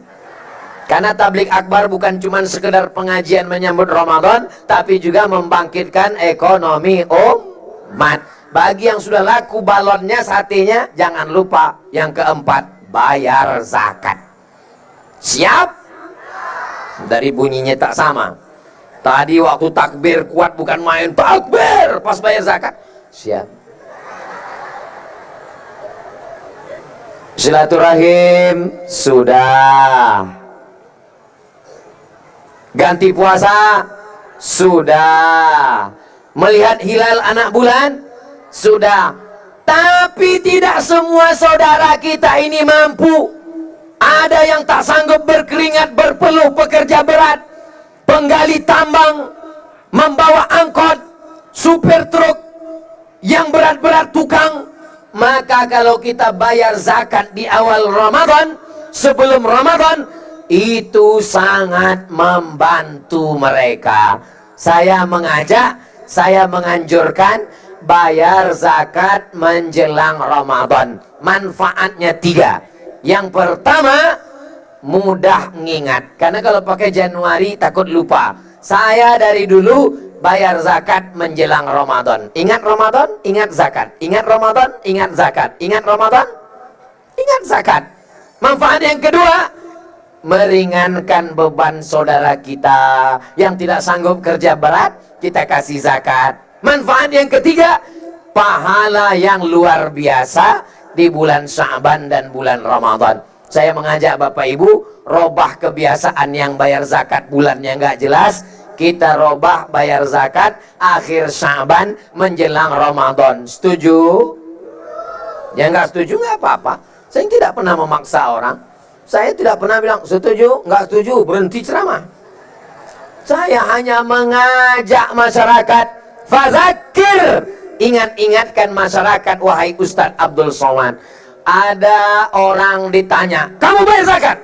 Karena tablik akbar bukan cuma sekedar pengajian menyambut Ramadan, tapi juga membangkitkan ekonomi umat. Bagi yang sudah laku balonnya, satenya, jangan lupa yang keempat, bayar zakat. Siap? Dari bunyinya tak sama. Tadi waktu takbir kuat bukan main takbir, pas bayar zakat. Siap. Silaturahim sudah. Ganti puasa sudah. Melihat hilal anak bulan sudah. Tapi tidak semua saudara kita ini mampu. Ada yang tak sanggup berkeringat, berpeluh, pekerja berat, penggali tambang, membawa angkot, supir truk, yang berat-berat tukang. Maka kalau kita bayar zakat di awal Ramadan, sebelum Ramadan, itu sangat membantu mereka. Saya mengajak, saya menganjurkan bayar zakat menjelang Ramadan. Manfaatnya 3. Yang pertama, mudah ngingat. Karena kalau pakai Januari takut lupa. Saya dari dulu bayar zakat menjelang Ramadan. Ingat Ramadan, ingat zakat. Ingat Ramadan, ingat zakat. Ingat Ramadan, ingat zakat. Manfaat yang kedua, meringankan beban saudara kita yang tidak sanggup kerja berat, kita kasih zakat. Manfaat yang ketiga, pahala yang luar biasa di bulan Sya'ban dan bulan Ramadan. Saya mengajak Bapak Ibu, robah kebiasaan yang bayar zakat bulannya nggak jelas, kita robah bayar zakat akhir Sya'ban menjelang Ramadan. Setuju? Ya nggak setuju nggak apa-apa. Saya tidak pernah memaksa orang. Saya tidak pernah bilang setuju, nggak setuju, berhenti ceramah. Saya hanya mengajak masyarakat, fadzakir, ingat-ingatkan masyarakat, wahai Ustadz Abdul Somad. Ada orang ditanya, kamu bayar zakat?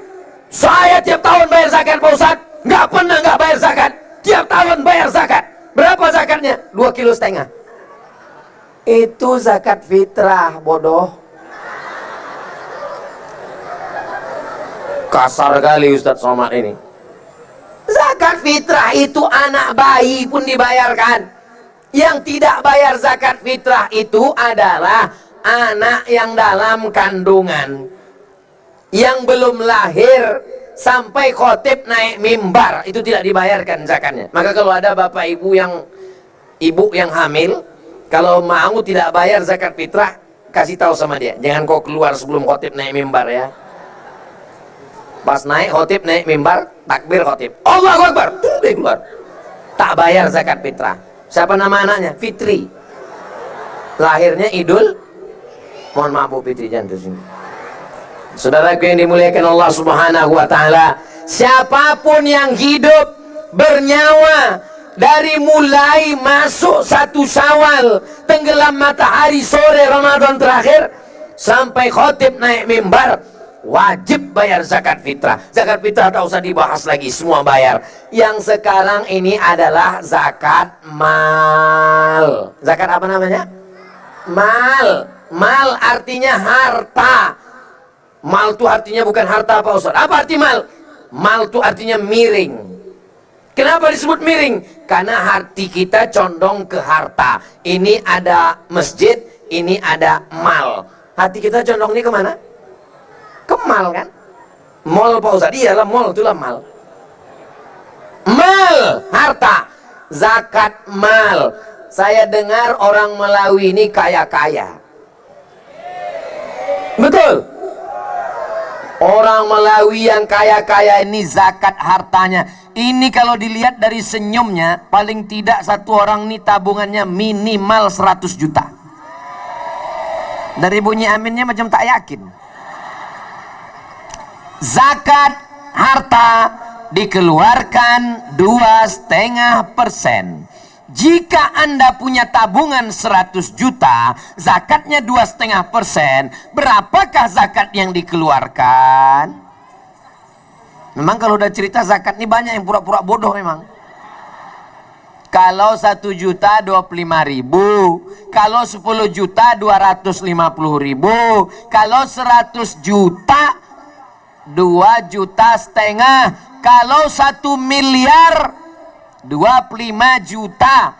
Saya tiap tahun bayar zakat Pak Ustadz. Nggak pernah nggak bayar zakat. Tiap tahun bayar zakat. Berapa zakatnya? 2,5 kilo. Itu zakat fitrah, bodoh. Kasar kali Ustadz Somad ini. Zakat fitrah itu anak bayi pun dibayarkan. Yang tidak bayar zakat fitrah itu adalah anak yang dalam kandungan, yang belum lahir sampai khotib naik mimbar, itu tidak dibayarkan zakatnya. Maka kalau ada bapak ibu yang hamil, kalau mau tidak bayar zakat fitrah, kasih tahu sama dia, jangan kau keluar sebelum khotib naik mimbar ya. Pas naik khotib naik mimbar, takbir khotib, Allahu Akbar, dia keluar, tak bayar zakat fitrah. Siapa nama anaknya? Fitri. Lahirnya Idul, mohon maaf Bu Fitri, jangan tersinggung. Saudaraku yang dimuliakan Allah Subhanahu wa taala, siapapun yang hidup bernyawa dari mulai masuk 1 Syawal, tenggelam matahari sore Ramadan terakhir, sampai khotib naik mimbar, wajib bayar zakat fitrah. Zakat fitrah tak usah dibahas lagi, semua bayar. Yang sekarang ini adalah zakat mal. Zakat apa namanya? Mal. Mal artinya harta. Mal itu artinya bukan harta Pak Ustaz. Apa arti mal? Mal itu artinya miring. Kenapa disebut miring? Karena hati kita condong ke harta. Ini ada masjid, ini ada mal. Hati kita condong ini kemana? Ke mal kan? Mall Pak Ustaz. Iyalah mall, itulah mal. Mal, harta. Zakat mal. Saya dengar orang Melawi ini kaya-kaya. Betul. Orang Melawi yang kaya-kaya ini zakat hartanya. Ini kalau dilihat dari senyumnya, paling tidak satu orang ini tabungannya minimal 100 juta. Dari bunyi aminnya macam tak yakin. Zakat harta dikeluarkan 2,5%. Jika Anda punya tabungan 100 juta, zakatnya 2,5%, berapakah zakat yang dikeluarkan? Memang kalau udah cerita zakat ini banyak yang pura-pura bodoh memang. Kalau 1 juta 25.000, kalau 10 juta 250.000, kalau 100 juta 2,5 juta, kalau 1 miliar 25 juta.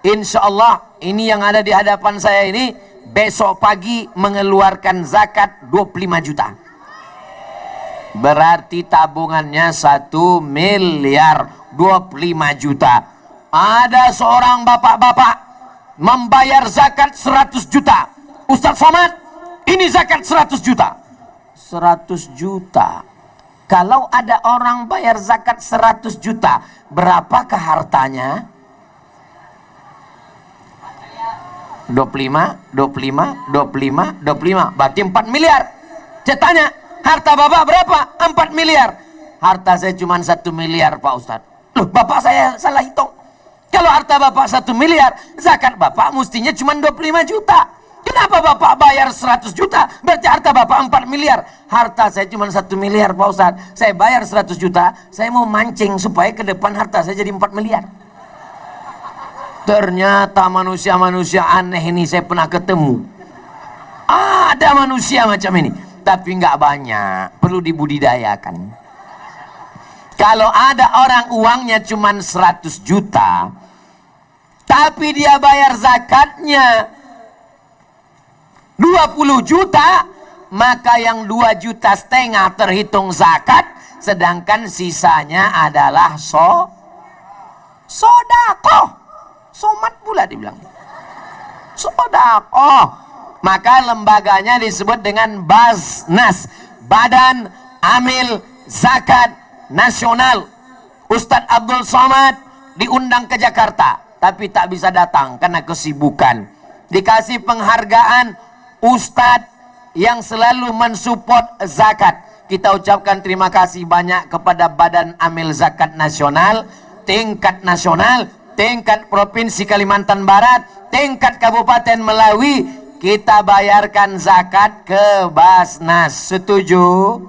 Insya Allah ini yang ada di hadapan saya ini besok pagi mengeluarkan zakat 25 juta. Berarti tabungannya 1 miliar 25 juta. Ada seorang bapak-bapak membayar zakat 100 juta. Ustadz Somad, ini zakat 100 juta. 100 juta. Kalau ada orang bayar zakat 100 juta, berapakah hartanya? 25, 25, 25, 25. Berarti 4 miliar. Saya tanya, harta bapak berapa? 4 miliar. Harta saya cuma 1 miliar Pak Ustadz. Loh, bapak saya salah hitung. Kalau harta bapak 1 miliar, zakat bapak mestinya cuma 25 juta. Kenapa bapak bayar 100 juta? Berarti harta bapak 4 miliar. Harta saya cuma 1 miliar Pak Ustadz. Saya bayar 100 juta. Saya mau mancing supaya ke depan harta saya jadi 4 miliar. Ternyata manusia-manusia aneh ini saya pernah ketemu. Ada manusia macam ini. Tapi nggak banyak. Perlu dibudidayakan. Kalau ada orang uangnya cuma 100 juta. Tapi dia bayar zakatnya 20 juta, maka yang 2,5 juta terhitung zakat, sedangkan sisanya adalah sodakoh. Somat pula dibilang. Sodakoh. Maka lembaganya disebut dengan Baznas, Badan Amil Zakat Nasional. Ustadz Abdul Somad diundang ke Jakarta, tapi tak bisa datang karena kesibukan. Dikasih penghargaan Ustadz yang selalu mensupport zakat. Kita ucapkan terima kasih banyak kepada Badan Amil Zakat Nasional, tingkat nasional, tingkat Provinsi Kalimantan Barat, tingkat Kabupaten Melawi. Kita bayarkan zakat ke Basnas. Setuju?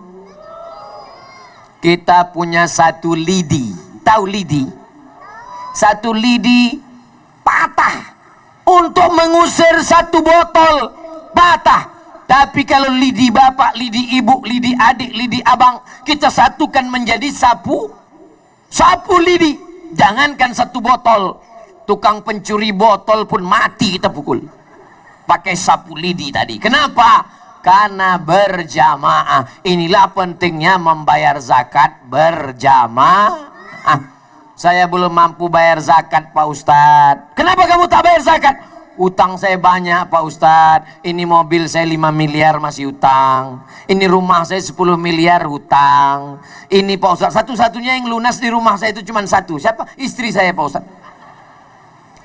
Kita punya satu lidi. Tahu lidi? Satu lidi patah untuk mengusir satu botol, patah. Tapi kalau lidi bapak, lidi ibu, lidi adik, lidi abang, kita satukan menjadi sapu lidi. Jangankan satu botol, tukang pencuri botol pun mati kita pukul pakai sapu lidi tadi. Kenapa? Karena berjamaah. Inilah pentingnya membayar zakat berjamaah. Saya belum mampu bayar zakat, Pak Ustadz. Kenapa kamu tak bayar zakat? Utang saya banyak, Pak Ustadz. Ini mobil saya 5 miliar masih utang. Ini rumah saya 10 miliar hutang. Ini Pak Ustadz, satu-satunya yang lunas di rumah saya itu cuma satu. Siapa? Istri saya, Pak Ustadz.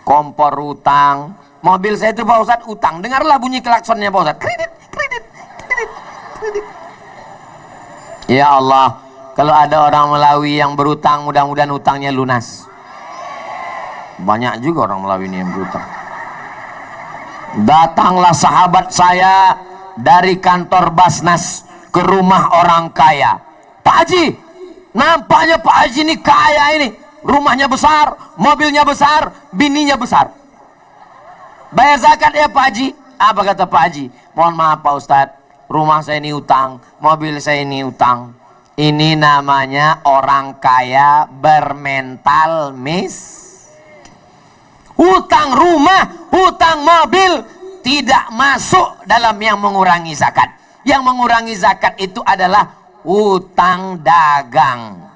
Kompor utang. Mobil saya itu, Pak Ustadz, utang. Dengarlah bunyi klaksonnya, Pak Ustadz. Kredit, kredit, kredit, kredit. Ya Allah, kalau ada orang Melawi yang berutang, mudah-mudahan utangnya lunas. Banyak juga orang Melawi ini yang berutang. Datanglah sahabat saya dari kantor Basnas ke rumah orang kaya. Pak Haji, nampaknya Pak Haji ini kaya ini. Rumahnya besar, mobilnya besar, bininya besar. Bayar zakat ya Pak Haji? Apa kata Pak Haji? Mohon maaf Pak Ustadz, rumah saya ini utang, mobil saya ini utang. Ini namanya orang kaya bermental hutang rumah, hutang mobil tidak masuk dalam yang mengurangi zakat. Yang mengurangi zakat itu adalah hutang dagang.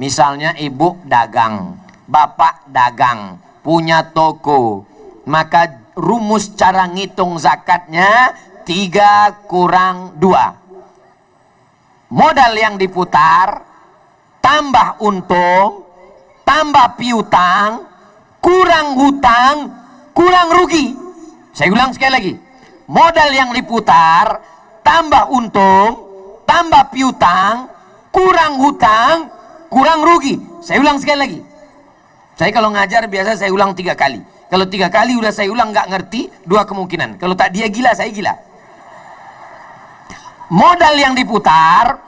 Misalnya ibu dagang, bapak dagang, punya toko. Maka rumus cara ngitung zakatnya 3 kurang 2. Modal yang diputar, tambah untung, tambah piutang, kurang hutang, kurang rugi. Saya ulang sekali lagi. Modal yang diputar, tambah untung, tambah piutang, kurang hutang, kurang rugi. Saya ulang sekali lagi. Saya kalau ngajar biasa saya ulang 3 kali. Kalau 3 kali udah saya ulang nggak ngerti, 2 kemungkinan. Kalau tak dia gila, saya gila. Modal yang diputar,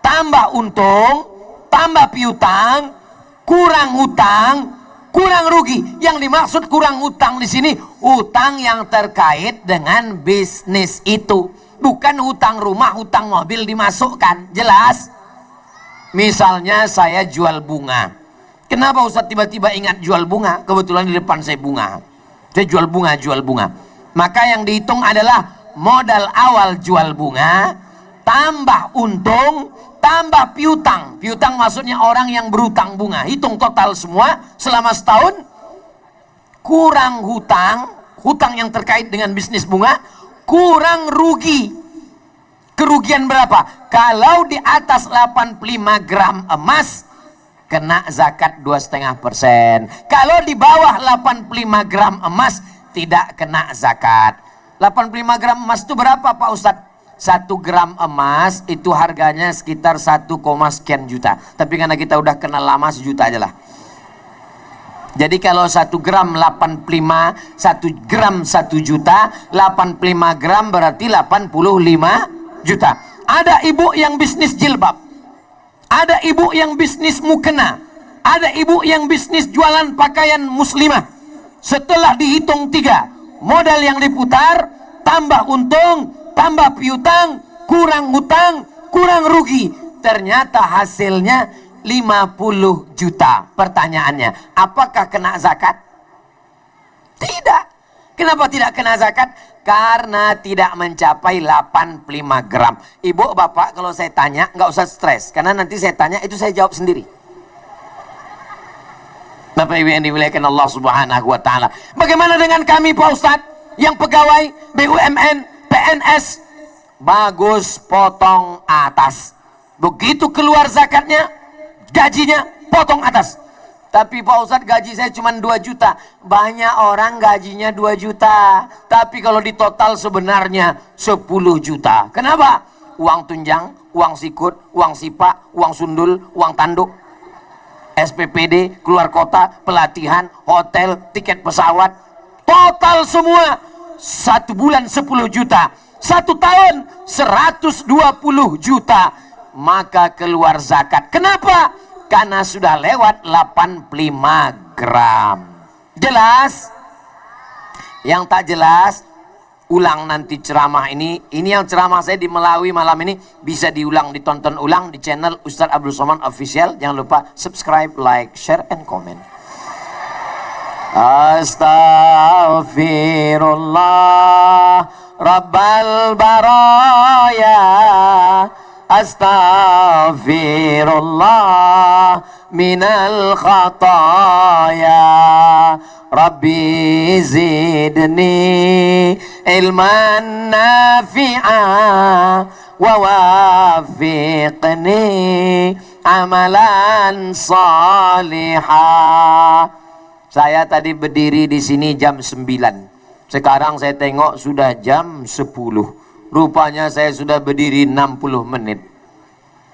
tambah untung, tambah piutang, kurang hutang, kurang rugi. Yang dimaksud kurang hutang di sini, hutang yang terkait dengan bisnis itu. Bukan hutang rumah, hutang mobil dimasukkan. Jelas? Misalnya saya jual bunga. Kenapa Ustaz tiba-tiba ingat jual bunga? Kebetulan di depan saya bunga. Saya jual bunga. Maka yang dihitung adalah modal awal jual bunga, tambah untung, tambah piutang. Piutang maksudnya orang yang berutang bunga. Hitung total semua selama setahun, kurang hutang, hutang yang terkait dengan bisnis bunga, kurang rugi. Kerugian berapa? Kalau di atas 85 gram emas, kena zakat 2,5%. Kalau di bawah 85 gram emas, tidak kena zakat. 85 gram emas itu berapa Pak Ustadz? 1 gram emas itu harganya sekitar 1, sekian juta. Tapi karena kita udah kenal lama, 1 juta aja lah. Jadi kalau 1 gram 85, 1 gram 1 juta, 85 gram berarti 85 juta. Ada ibu yang bisnis jilbab, ada ibu yang bisnis mukena, ada ibu yang bisnis jualan pakaian muslimah. Setelah dihitung 3, modal yang diputar, tambah untung, tambah piutang, kurang hutang, kurang rugi, ternyata hasilnya 50 juta. Pertanyaannya, apakah kena zakat? Tidak. Kenapa tidak kena zakat? Karena tidak mencapai 85 gram. Ibu, bapak, kalau saya tanya, nggak usah stres. Karena nanti saya tanya, itu saya jawab sendiri. Bapak ibu yang dimuliakan Allah subhanahu wa ta'ala. Bagaimana dengan kami Pak Ustadz? Yang pegawai BUMN, PNS, bagus potong atas. Begitu keluar zakatnya, gajinya potong atas. Tapi Pak Ustadz gaji saya cuma 2 juta. Banyak orang gajinya 2 juta. Tapi kalau di total sebenarnya 10 juta. Kenapa? Uang tunjang, uang sikut, uang sipak, uang sundul, uang tanduk, SPPD, keluar kota, pelatihan, hotel, tiket pesawat. Total semua 1 bulan 10 juta. 1 tahun 120 juta. Maka keluar zakat. Kenapa? Karena sudah lewat 85 gram. Jelas? Yang tak jelas, ulang nanti ceramah ini. Ini yang ceramah saya di Melawi malam ini. Bisa diulang, ditonton ulang di channel Ustadz Abdul Somad Official. Jangan lupa subscribe, like, share, and comment. Astaghfirullah Rabbal baraya, astaghfirullah minal khataya, Rabbi zidni ilman nafi'a wa wafiqni amalan salihah. Saya tadi berdiri di sini jam 9. Sekarang saya tengok sudah jam 10. Rupanya saya sudah berdiri 60 menit.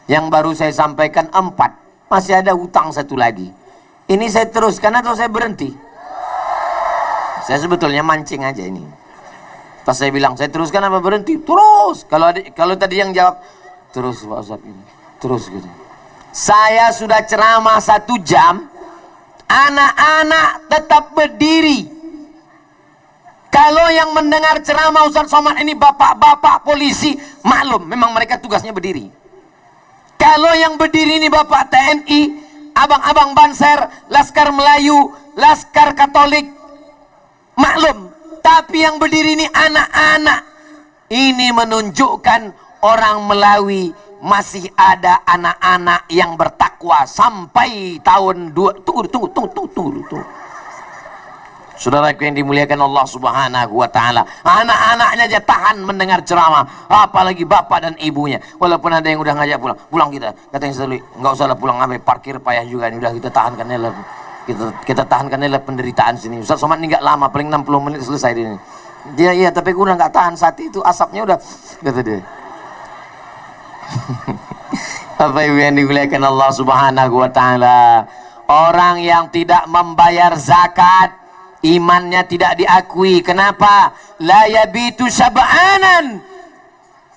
Yang baru saya sampaikan 4. Masih ada utang 1 lagi. Ini saya teruskan atau saya berhenti? Saya sebetulnya mancing aja ini. Pas saya bilang saya teruskan apa berhenti? Terus. Kalau tadi yang jawab terus Pak Ustadz ini. Terus gitu. Saya sudah ceramah 1 jam. Anak-anak tetap berdiri. Kalau yang mendengar ceramah Ustadz Somad ini bapak-bapak polisi, maklum memang mereka tugasnya berdiri. Kalau yang berdiri ini bapak TNI, abang-abang Banser, Laskar Melayu, Laskar Katolik, maklum. Tapi yang berdiri ini anak-anak. Ini menunjukkan orang Melawi masih ada anak-anak yang bertakwa sampai tahun tunggu. Saudaraku yang dimuliakan Allah Subhanahu wa taala, anak-anaknya aja tahan mendengar ceramah, apalagi bapak dan ibunya. Walaupun ada yang udah ngajak pulang kita, katanya selalu enggak usahlah pulang, sampai parkir payah juga ini, udah kita tahankan lah. Kita tahankan lah penderitaan sini. Ustaz Somad ini enggak lama, paling 60 menit selesai ini. Dia iya, tapi gue udah enggak tahan saat itu, asapnya udah kata dia. Apa ibu yang dimuliakan Allah Subhanahu wa taala, orang yang tidak membayar zakat imannya tidak diakui. Kenapa? La yabitu syab'anan.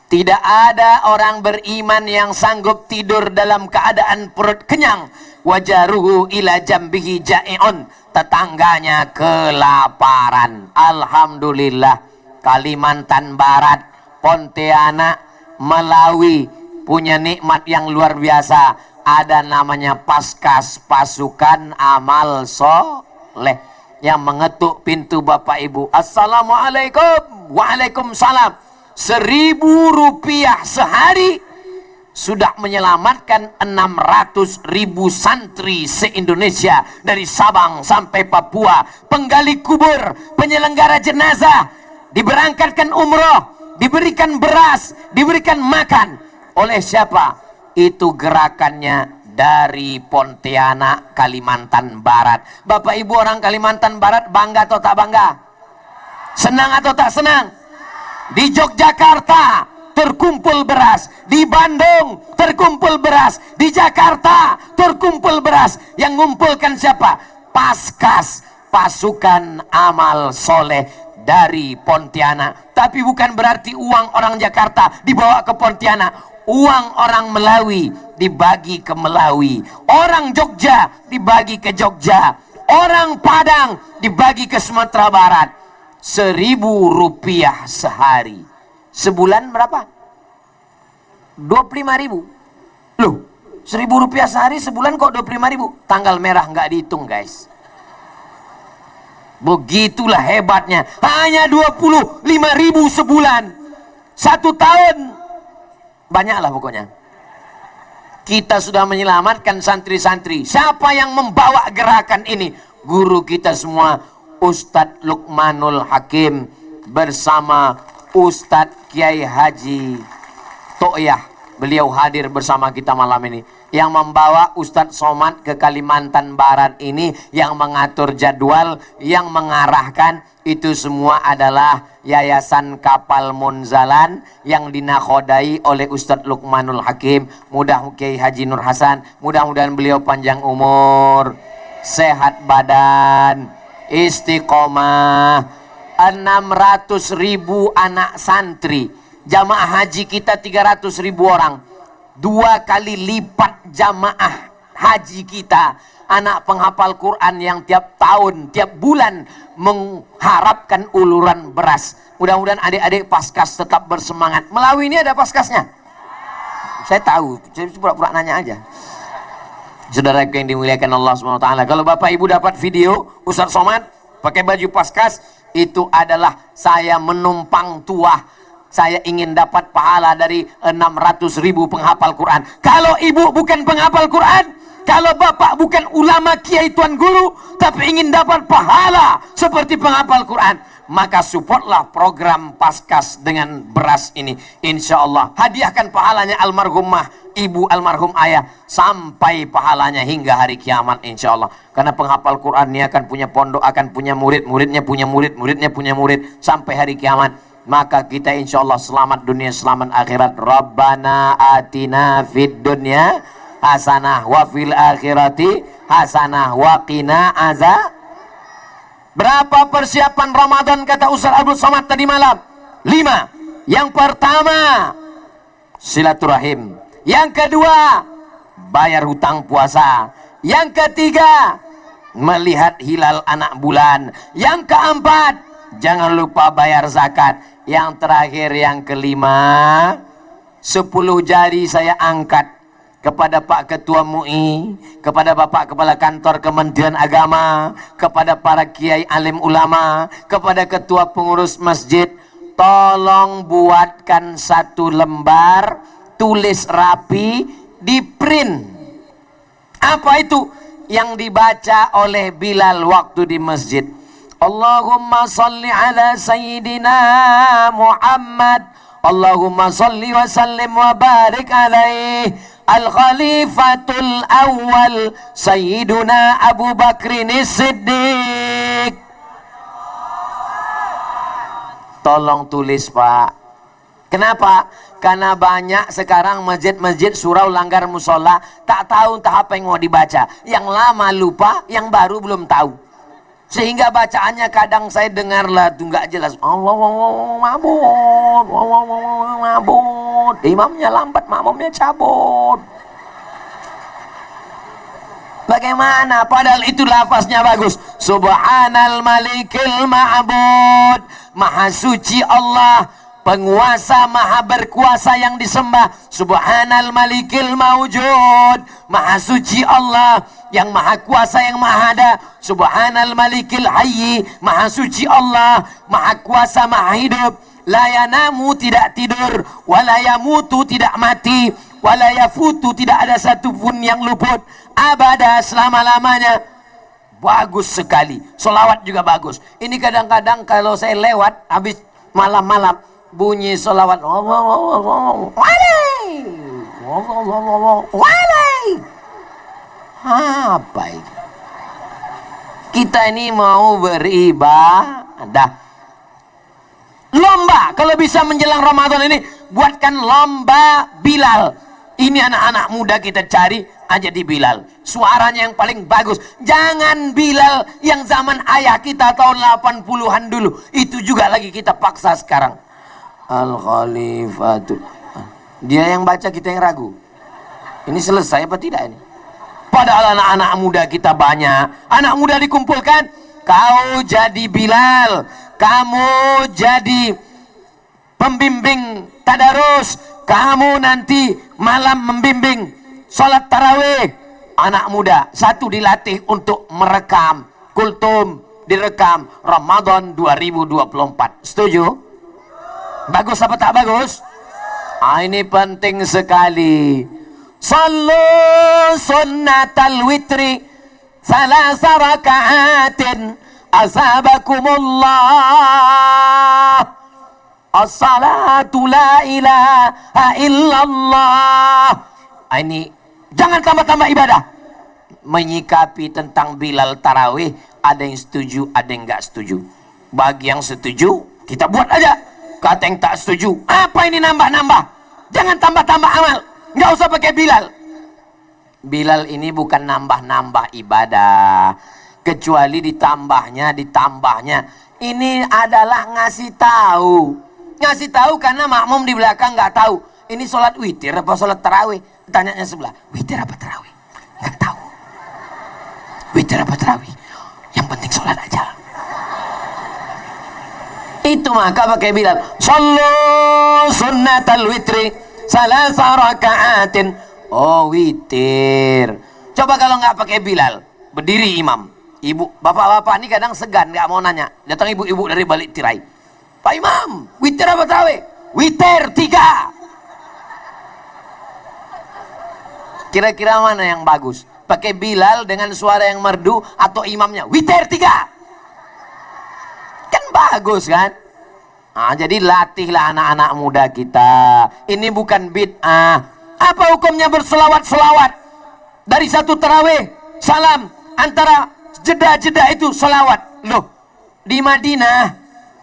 Tidak ada orang beriman yang sanggup tidur dalam keadaan perut kenyang. Wajaruhu ila jambihi ja'i'un. Tetangganya kelaparan. Alhamdulillah, Kalimantan Barat, Pontianak, Melawi punya nikmat yang luar biasa. Ada namanya Paskas, Pasukan Amal Soleh, yang mengetuk pintu bapak ibu. Assalamualaikum. Waalaikumsalam. 1.000 rupiah sehari sudah menyelamatkan 600.000 santri se-Indonesia, dari Sabang sampai Papua. Penggali kubur, penyelenggara jenazah, diberangkatkan umroh, diberikan beras, diberikan makan. Oleh siapa? Itu gerakannya dari Pontianak, Kalimantan Barat. Bapak ibu orang Kalimantan Barat bangga atau tak bangga? Senang atau tak senang? Di Yogyakarta terkumpul beras, di Bandung terkumpul beras, di Jakarta terkumpul beras. Yang ngumpulkan siapa? Paskas, Pasukan Amal Soleh dari Pontianak. Tapi bukan berarti uang orang Jakarta dibawa ke Pontianak. Uang orang Melawi dibagi ke Melawi, orang Jogja dibagi ke Jogja, orang Padang dibagi ke Sumatera Barat. 1.000 rupiah sehari. Sebulan berapa? 25.000. Loh, 1.000 rupiah sehari, sebulan kok 25.000? Tanggal merah nggak dihitung guys. Begitulah hebatnya. Hanya 25.000 sebulan. 1 tahun banyaklah pokoknya. Kita sudah menyelamatkan santri-santri. Siapa yang membawa gerakan ini? Guru kita semua, Ustadz Luqmanul Hakim bersama Ustadz Kiai Haji To'yah beliau hadir bersama kita malam ini. Yang membawa Ustadz Somad ke Kalimantan Barat ini, yang mengatur jadwal, yang mengarahkan, itu semua adalah Yayasan Kapal Munzalan yang dinakhodai oleh Ustadz Luqmanul Hakim. Mudah-mudahan Haji Nur Hasan, mudah-mudahan beliau panjang umur, sehat badan, istiqomah. 600.000 anak santri, jamaah haji kita 300.000 orang, 2 kali lipat jamaah haji kita. Anak penghafal Quran yang tiap tahun, tiap bulan mengharapkan uluran beras. Mudah-mudahan adik-adik paskas tetap bersemangat. Melawi ini ada paskasnya? Saya tahu, saya pura-pura nanya aja. Saudara yang dimuliakan Allah SWT, kalau Bapak Ibu dapat video Ustadz Somad pakai baju paskas, itu adalah saya menumpang tuah. Saya ingin dapat pahala dari 600.000 penghafal Quran. Kalau ibu bukan penghafal Quran, kalau bapak bukan ulama kiai tuan guru, tapi ingin dapat pahala seperti penghafal Quran, maka supportlah program Paskas dengan beras ini. Insya Allah hadiahkan pahalanya almarhumah ibu, almarhum ayah, sampai pahalanya hingga hari kiamat insya Allah. Karena penghafal Quran ini akan punya pondok, akan punya murid, muridnya punya murid, muridnya punya murid, sampai hari kiamat. Maka kita insya Allah selamat dunia, selamat akhirat. Rabbana atina fid dunya hasanah wa fil akhirati hasanah wa qina azab. Berapa persiapan Ramadan kata Ustaz Abdul Somad tadi malam? 5. Yang pertama, silaturahim. Yang kedua, bayar hutang puasa. Yang ketiga, melihat hilal anak bulan. Yang keempat, jangan lupa bayar zakat. Yang terakhir, yang kelima, 10 jari saya angkat kepada Pak Ketua MUI, kepada Bapak Kepala Kantor Kementerian Agama, kepada para kiai alim ulama, kepada ketua pengurus masjid, tolong buatkan 1 lembar, tulis rapi, di print. Apa itu? Yang dibaca oleh Bilal waktu di masjid. Allahumma salli ala Sayyidina Muhammad, Allahumma salli wa sallim wa barik alaih, Al-Khalifatul Awwal Sayyiduna Abu Bakrin Siddiq. Tolong tulis Pak. Kenapa? Karena banyak sekarang masjid-masjid surau langgar musola, tak tahu entah apa yang mau dibaca. Yang lama lupa, yang baru belum tahu. Sehingga bacaannya kadang saya dengar lah tuh nggak jelas. Allah mabut, mabut. Imamnya lambat, makmumnya cabut. Bagaimana? Padahal itu lafaznya bagus. Subhanal Malikil Ma'bud. Maha suci Allah, penguasa maha berkuasa yang disembah. Subhanal Malikil Mawjud. Maha suci Allah yang maha kuasa, yang maha ada. Subhanal Malikil Hayyi. Maha suci Allah, maha kuasa, maha hidup. La yanamu, tidak tidur. Wala yamutu, tidak mati. Wala yafutu, tidak ada satupun yang luput. Abada, selama-lamanya. Bagus sekali. Solawat juga bagus. Ini kadang-kadang kalau saya lewat habis malam-malam bunyi solawat, apa ini? Kita ini mau beribadah. Lomba, kalau bisa menjelang Ramadan ini, buatkan lomba Bilal. Ini anak-anak muda kita cari aja di Bilal. Suaranya yang paling bagus. Jangan Bilal yang zaman ayah kita tahun 80-an dulu. Itu juga lagi kita paksa sekarang. Al-Khalifatu. Dia yang baca, kita yang ragu. Ini selesai apa tidak ini? Padahal anak-anak muda kita banyak. Anak muda dikumpulkan. Kau jadi Bilal. Kamu jadi pembimbing tadarus. Kamu nanti malam membimbing sholat tarawih. Anak muda, satu dilatih untuk merekam. Kultum direkam Ramadan 2024. Setuju? Bagus apa tak bagus? Ini penting sekali. Sallu sunnatal witri salasa raka'atin asabakumullah. As-salatu la ilaha illallah. Ini jangan tambah-tambah ibadah. Menyikapi tentang Bilal tarawih, ada yang setuju, ada yang nggak setuju. Bagi yang setuju, kita buat aja. Kata yang tak setuju, apa ini nambah-nambah? Jangan tambah-tambah amal, nggak usah pakai Bilal. Bilal ini bukan nambah-nambah ibadah, kecuali ditambahnya. Ini adalah ngasih tahu karena makmum di belakang nggak tahu. Ini sholat witir apa sholat tarawih? Tanyanya sebelah, witir apa tarawih? Nggak tahu. Witir apa tarawih? Yang penting sholat aja. Itu maka pakai Bilal. Sallu sunnatal witri salasa raka'atin. Oh, witir. Coba kalau nggak pakai Bilal, berdiri imam. Ibu, bapak-bapak ini kadang segan, nggak mau nanya. Datang ibu-ibu dari balik tirai. Pak Imam, witir apa tarawih? Witir 3. Kira-kira mana yang bagus? Pakai Bilal dengan suara yang merdu atau imamnya witir 3? Kan bagus kan? Nah, jadi latihlah anak-anak muda kita. Ini bukan bid'ah. Apa hukumnya berselawat-selawat? Dari satu tarawih, salam, antara jeda-jeda itu selawat. Loh, di Madinah,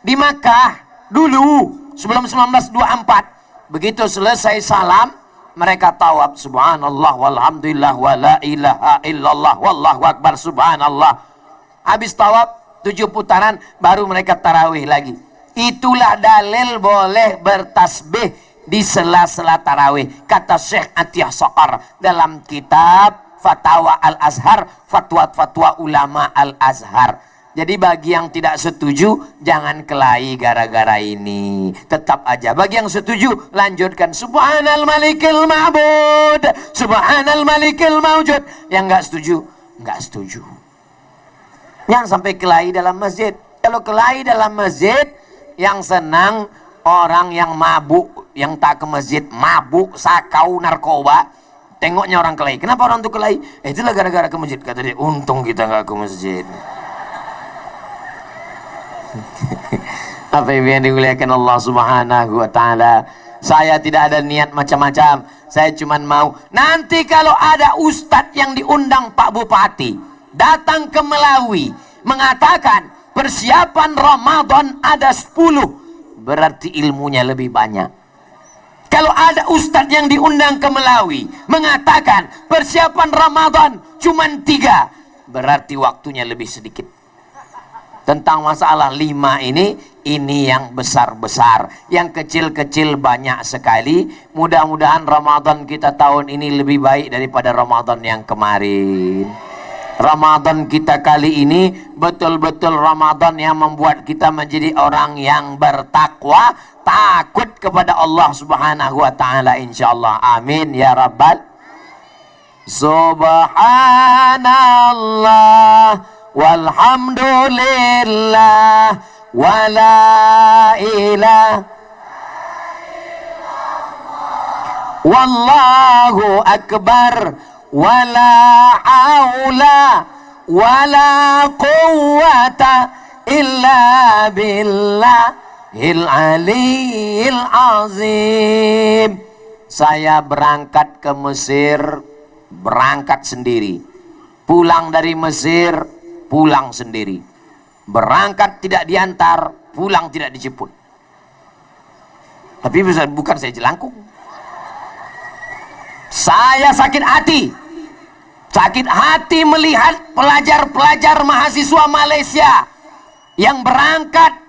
di Makkah, dulu, sebelum 1924, begitu selesai salam, mereka tawab, subhanallah, walhamdulillah, wa la ilaha illallah, wallahu akbar, subhanallah. Habis tawab, 7 putaran, baru mereka tarawih lagi. Itulah dalil boleh bertasbih di sela-sela tarawih. Kata Syekh Atiyah Saqar dalam kitab Fatwa Al-Azhar, fatwa-fatwa ulama Al-Azhar. Jadi bagi yang tidak setuju, jangan kelahi gara-gara ini. Tetap aja. Bagi yang setuju, lanjutkan. Subhanal malikil ma'bud, subhanal malikil mawjud. Yang nggak setuju, nggak setuju. Jangan sampai kelahi dalam masjid. Kalau kelahi dalam masjid, yang senang orang yang mabuk, yang tak ke masjid, mabuk, sakau, narkoba. Tengoknya orang kelahi. Kenapa orang itu kelahi? Itulah gara-gara ke masjid. Kata dia, untung kita nggak ke masjid. Apa yang dimuliakan Allah Subhanahu wa Ta'ala. Saya tidak ada niat macam-macam. Saya cuma mau nanti kalau ada ustadz yang diundang Pak Bupati datang ke Melawi mengatakan persiapan Ramadan ada 10, berarti ilmunya lebih banyak. Kalau ada ustadz yang diundang ke Melawi mengatakan persiapan Ramadan cuma 3, berarti waktunya lebih sedikit. Tentang masalah 5 ini yang besar-besar. Yang kecil-kecil banyak sekali. Mudah-mudahan Ramadan kita tahun ini lebih baik daripada Ramadan yang kemarin. Ramadan kita kali ini betul-betul Ramadan yang membuat kita menjadi orang yang bertakwa, takut kepada Allah Subhanahu wa Ta'ala, insyaallah. Amin ya rabbal. Subhanallah walhamdulillah wala ilaha wallahu akbar wala haula wala quwwata illa billahil aliyil azim. Saya berangkat ke Mesir, berangkat sendiri. Pulang dari Mesir, pulang sendiri. Berangkat tidak diantar, pulang tidak dijemput. Tapi bukan saya jelangkung. Saya sakit hati melihat pelajar-pelajar mahasiswa Malaysia yang berangkat.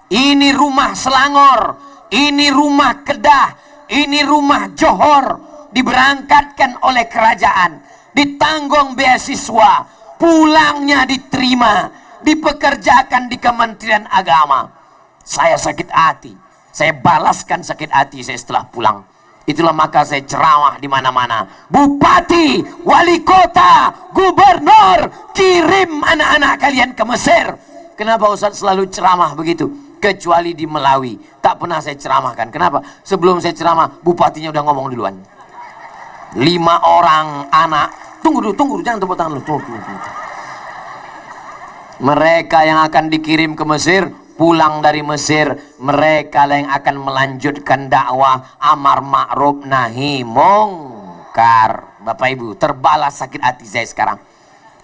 Ini rumah Selangor, ini rumah Kedah, ini rumah Johor, diberangkatkan oleh kerajaan, ditanggung beasiswa, pulangnya diterima, dipekerjakan di Kementerian Agama. Saya sakit hati, saya balaskan sakit hati saya setelah pulang. Itulah maka saya ceramah di mana-mana. Bupati, wali kota, gubernur, kirim anak-anak kalian ke Mesir. Kenapa Ustaz selalu ceramah begitu? Kecuali di Melawi, tak pernah saya ceramahkan. Kenapa? Sebelum saya ceramah, bupatinya udah ngomong duluan. 5 orang anak. Tunggu dulu, jangan tepuk tangan dulu. Tunggu. Mereka yang akan dikirim ke Mesir, pulang dari Mesir, mereka lah yang akan melanjutkan dakwah amar ma'ruf nahi mungkar. Bapak Ibu, terbalas sakit hati saya sekarang.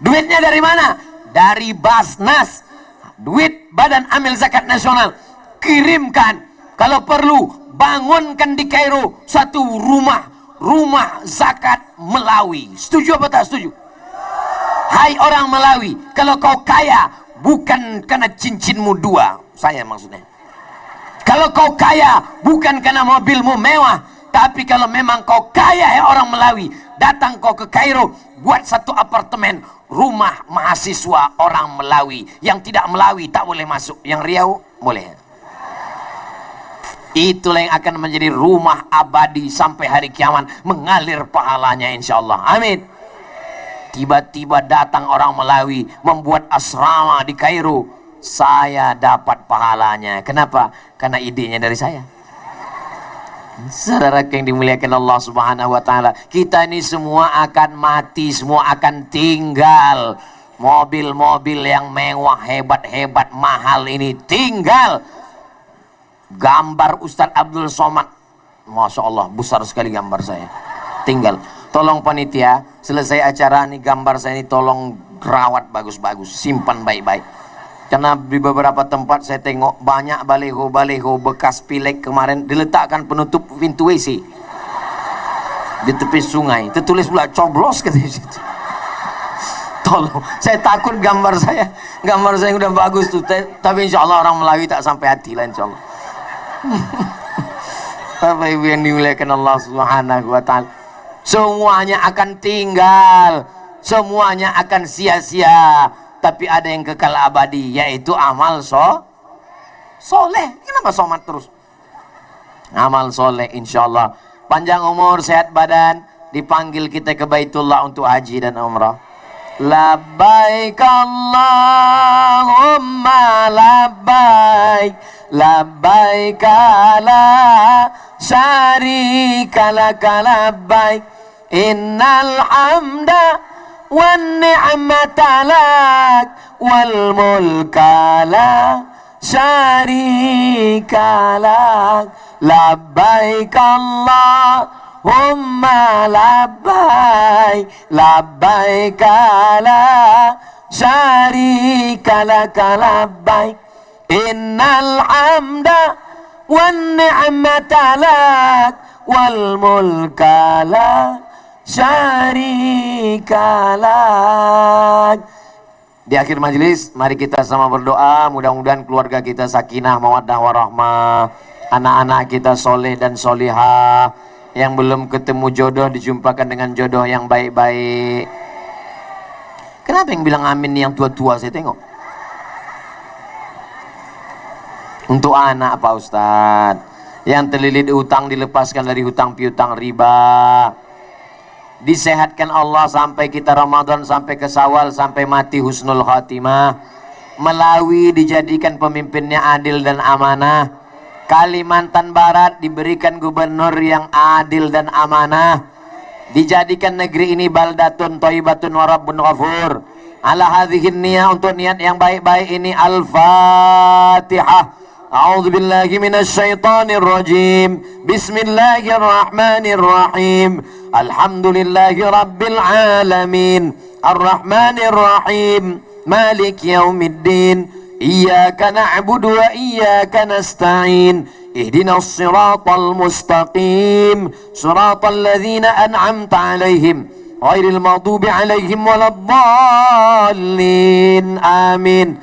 Duitnya dari mana? Dari Basnas, duit Badan Amil Zakat Nasional. Kirimkan, kalau perlu bangunkan di Kairo satu rumah zakat Melawi. Setuju apa tak setuju? Hai orang Melawi, kalau kau kaya bukan karena cincinmu dua, saya maksudnya. Kalau kau kaya bukan karena mobilmu mewah, tapi kalau memang kau kaya ya orang Melawi, datang kau ke Kairo, buat satu apartemen rumah mahasiswa orang Melawi. Yang tidak Melawi tak boleh masuk, yang Riau boleh. Itulah yang akan menjadi rumah abadi sampai hari kiamat, mengalir pahalanya insyaallah. Amin. Tiba-tiba datang orang Melawi membuat asrama di Kairo, saya dapat pahalanya. Kenapa? Karena idenya dari saya. Saudara yang dimuliakan Allah Subhanahu wa taala, kita ini semua akan mati, semua akan tinggal. Mobil-mobil yang mewah, hebat-hebat, mahal ini tinggal. Gambar Ustadz Abdul Somad, Masya Allah, besar sekali gambar saya. Tinggal, tolong panitia, selesai acara nih gambar saya ini tolong rawat bagus-bagus, simpan baik-baik. Karena di beberapa tempat saya tengok banyak baliho-baliho bekas pileg kemarin diletakkan penutup pintu WC di tepi sungai, tertulis pula coblos katanya situ. Tolong, saya takut gambar saya udah bagus tuh, tapi insya Allah orang Melawi tak sampai hati lah insya Allah. Bapak Ibu yang dimuliakan Allah Subhanahu wa taala, semuanya akan tinggal, semuanya akan sia-sia, tapi ada yang kekal abadi, yaitu amal soleh. Kenapa somat terus? Amal soleh insyaallah. Panjang umur, sehat badan, dipanggil kita ke Baitullah untuk haji dan umrah. Labbaik Allahumma labbaik, labbaik la syarika laka labbaik, innal hamda wan ni'mata lak wal mulka la syarika lak, labbaik Allahumma labbaik, labbaik la syarika laka labbaik, innal hamda wan ni'mata lak wal mulka la syarika lak. Di akhir majelis, mari kita sama berdoa, mudah-mudahan keluarga kita sakinah, mawaddah warahmah, anak-anak kita soleh dan solihah, yang belum ketemu jodoh dijumpakan dengan jodoh yang baik-baik. Kenapa yang bilang amin yang tua-tua saya tengok? Untuk anak Pak Ustadz, yang terlilit utang dilepaskan dari hutang piutang riba, disehatkan Allah sampai kita Ramadan, sampai ke Syawal, sampai mati husnul khatimah. Melawi dijadikan pemimpinnya adil dan amanah. Kalimantan Barat diberikan gubernur yang adil dan amanah. Dijadikan negeri ini baldatun thayyibatun wa rabbun ghafur. Ala hadhihi niyah, untuk niat yang baik-baik ini. Al-Fatihah. A'udzu billahi minasy syaithanir rajim. Bismillahirrahmanirrahim. Alhamdulillahi rabbil alamin. Arrahmanir rahim. Malik yaumiddin. Iyyaka na'budu wa iyyaka nasta'in. Ihdinas siratal mustaqim. Siratal ladzina an'amta 'alaihim ghairil maghdubi 'alaihim waladdallin. Amin.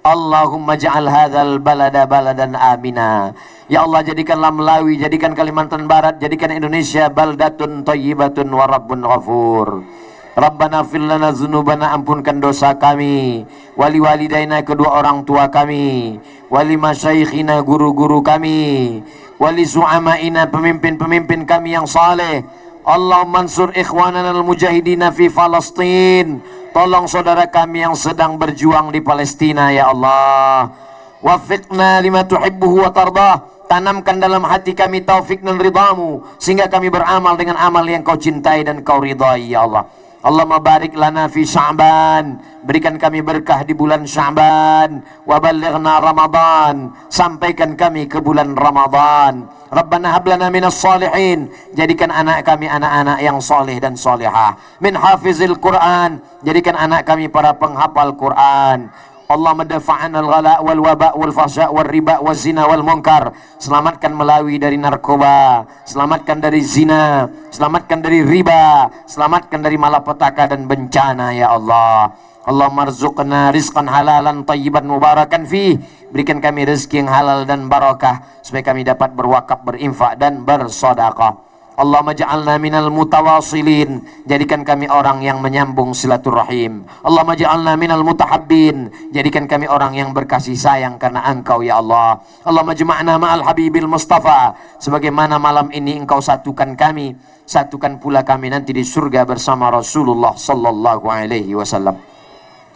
Allahumma ja'al hadzal balada baladan amina. Ya Allah, jadikanlah Melawi, jadikan Kalimantan Barat, jadikan Indonesia baldatun thayyibatun wa rabbun ghafur. Rabbana fir lana dzunubana, ampunkan dosa kami, wali walidaina, kedua orang tua kami, wali masyaikhina, guru-guru kami, wali su'amaina, pemimpin-pemimpin kami yang saleh. Allahumma ansur ikhwanana al-mujahidina fi Palestin. Tolong saudara kami yang sedang berjuang di Palestina ya Allah. Waffiqna lima tuhibbuhu wa tardah. Tanamkan dalam hati kami taufik dan ridhamu, sehingga kami beramal dengan amal yang kau cintai dan kau ridhai ya Allah. Allahumma barik lana fi Sya'ban, berikan kami berkah di bulan Sya'ban. Wa ballighna Ramadan, sampaikan kami ke bulan Ramadan. Rabbana hab lana minas salihin, jadikan anak kami anak-anak yang soleh dan solehah. Min hafizil Quran, jadikan anak kami para penghafal Quran. Allah madafa'an al-ghala wal waba wal fahsya wal riba wal zina wal munkar. Selamatkan Melawi dari narkoba, selamatkan dari zina, selamatkan dari riba, selamatkan dari malapetaka dan bencana ya Allah. Allahumma arzuqna rizqan halalan tayyiban mubarakan fih, berikan kami rezeki yang halal dan barakah supaya kami dapat berwakaf, berinfak dan bersedekah. Allahumma ja'alna minal mutawasilin, jadikan kami orang yang menyambung silaturahim. Allahumma ja'alna minal mutahabbin, jadikan kami orang yang berkasih sayang karena Engkau ya Allah. Allahumma jama'na ma'al habibil mustafa, sebagaimana malam ini Engkau satukan kami, satukan pula kami nanti di surga bersama Rasulullah sallallahu alaihi wasallam.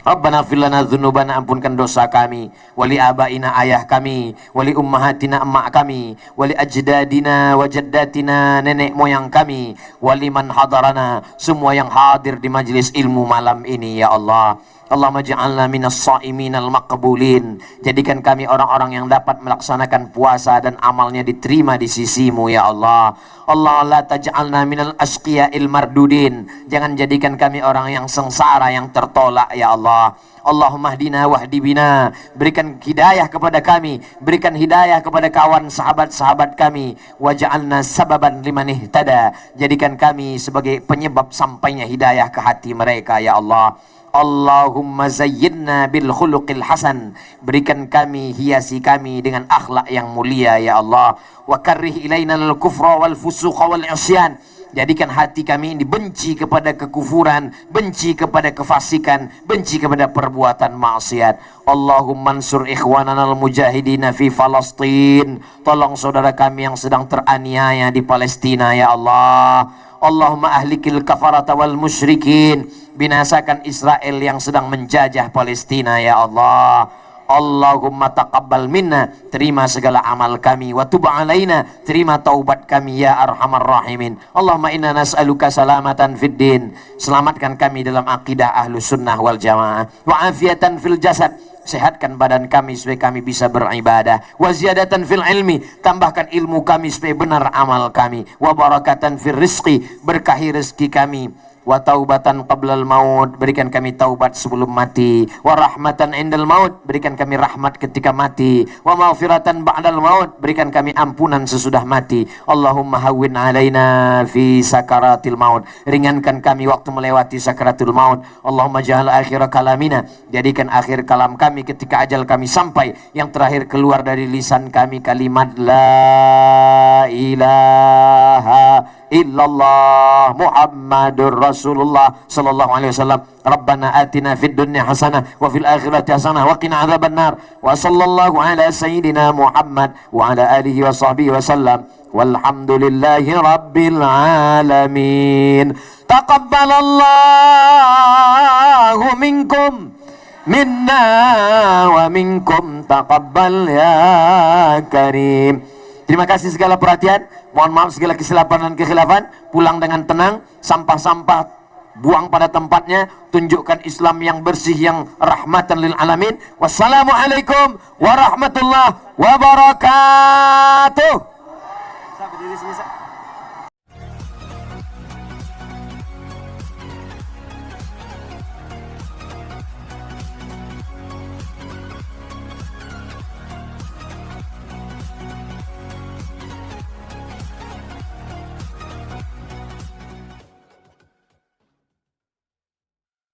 Rabbana fir lana dzunubana, ampunkan dosa kami, wali abaina ayah kami, wali ummahatina emak kami, wali ajdadina wa jaddatina nenek moyang kami, wali man hadarana, semua yang hadir di majlis ilmu malam ini ya Allah. Allahumma ja'alna minas sha'iminal maqbulin, jadikan kami orang-orang yang dapat melaksanakan puasa dan amalnya diterima di sisimu ya Allah. Allah la taj'alna minal asqiya'il mardudin, jangan jadikan kami orang yang sengsara, yang tertolak ya Allah. Allahumma hdina wahdi bina, berikan hidayah kepada kami, berikan hidayah kepada kawan sahabat-sahabat kami. Waj'alna sababan liman ihtada, jadikan kami sebagai penyebab sampainya hidayah ke hati mereka ya Allah. Allahumma zayyinna bil khuluqil hasan, berikan kami, hiasi kami dengan akhlak yang mulia ya Allah. Wa karrih ilaina al kufra wal fusuqa wal isyan, jadikan hati kami ini benci kepada kekufuran, benci kepada kefasikan, benci kepada perbuatan maksiat. Allahumma ansur ikhwanana al mujahidina fi Falastin, tolong saudara kami yang sedang teraniaya di Palestina ya Allah. Allahumma ahlikil kafarata wal musyrikin, binasakan Israel yang sedang menjajah Palestina ya Allah. Allahumma taqabbal minna, terima segala amal kami, wa tub alaina, terima taubat kami ya arhamar rahimin. Allahumma inna nas'aluka salamatan fid din, selamatkan kami dalam akidah ahlus sunnah wal jamaah, wa afiatan fil jasad, sehatkan badan kami supaya kami bisa beribadah, wa ziyadatan fil ilmi, tambahkan ilmu kami supaya benar amal kami, wa barakatan fil rizqi, berkahi rezeki kami, wa taubatan qablal maut, berikan kami taubat sebelum mati, wa rahmatan indal maut, berikan kami rahmat ketika mati, wa maghfiratan ba'dal maut, berikan kami ampunan sesudah mati. Allahumma hawwin alaina fi sakaratil maut, ringankan kami waktu melewati sakaratul maut. Allahumma ja'al akhir kalamina, jadikan akhir kalam kami ketika ajal kami sampai, yang terakhir keluar dari lisan kami kalimat la ilaha illallah Muhammadur Rasulullah sallallahu alaihi wasallam. Rabbana atina fid dunya hasanah wa fil akhirati hasanah wa qina adzabannar. Wa sallallahu ala sayyidina Muhammad wa ala alihi wa sahbihi wasallam. Walhamdulillahi rabbil alamin. Taqabbalallahu minkum minna wa minkum taqabbal ya karim. Terima kasih segala perhatian, mohon maaf segala kesilapan dan kekhilafan. Pulang dengan tenang, sampah-sampah buang pada tempatnya, tunjukkan Islam yang bersih, yang rahmatan lil alamin. Wassalamualaikum warahmatullahi wabarakatuh.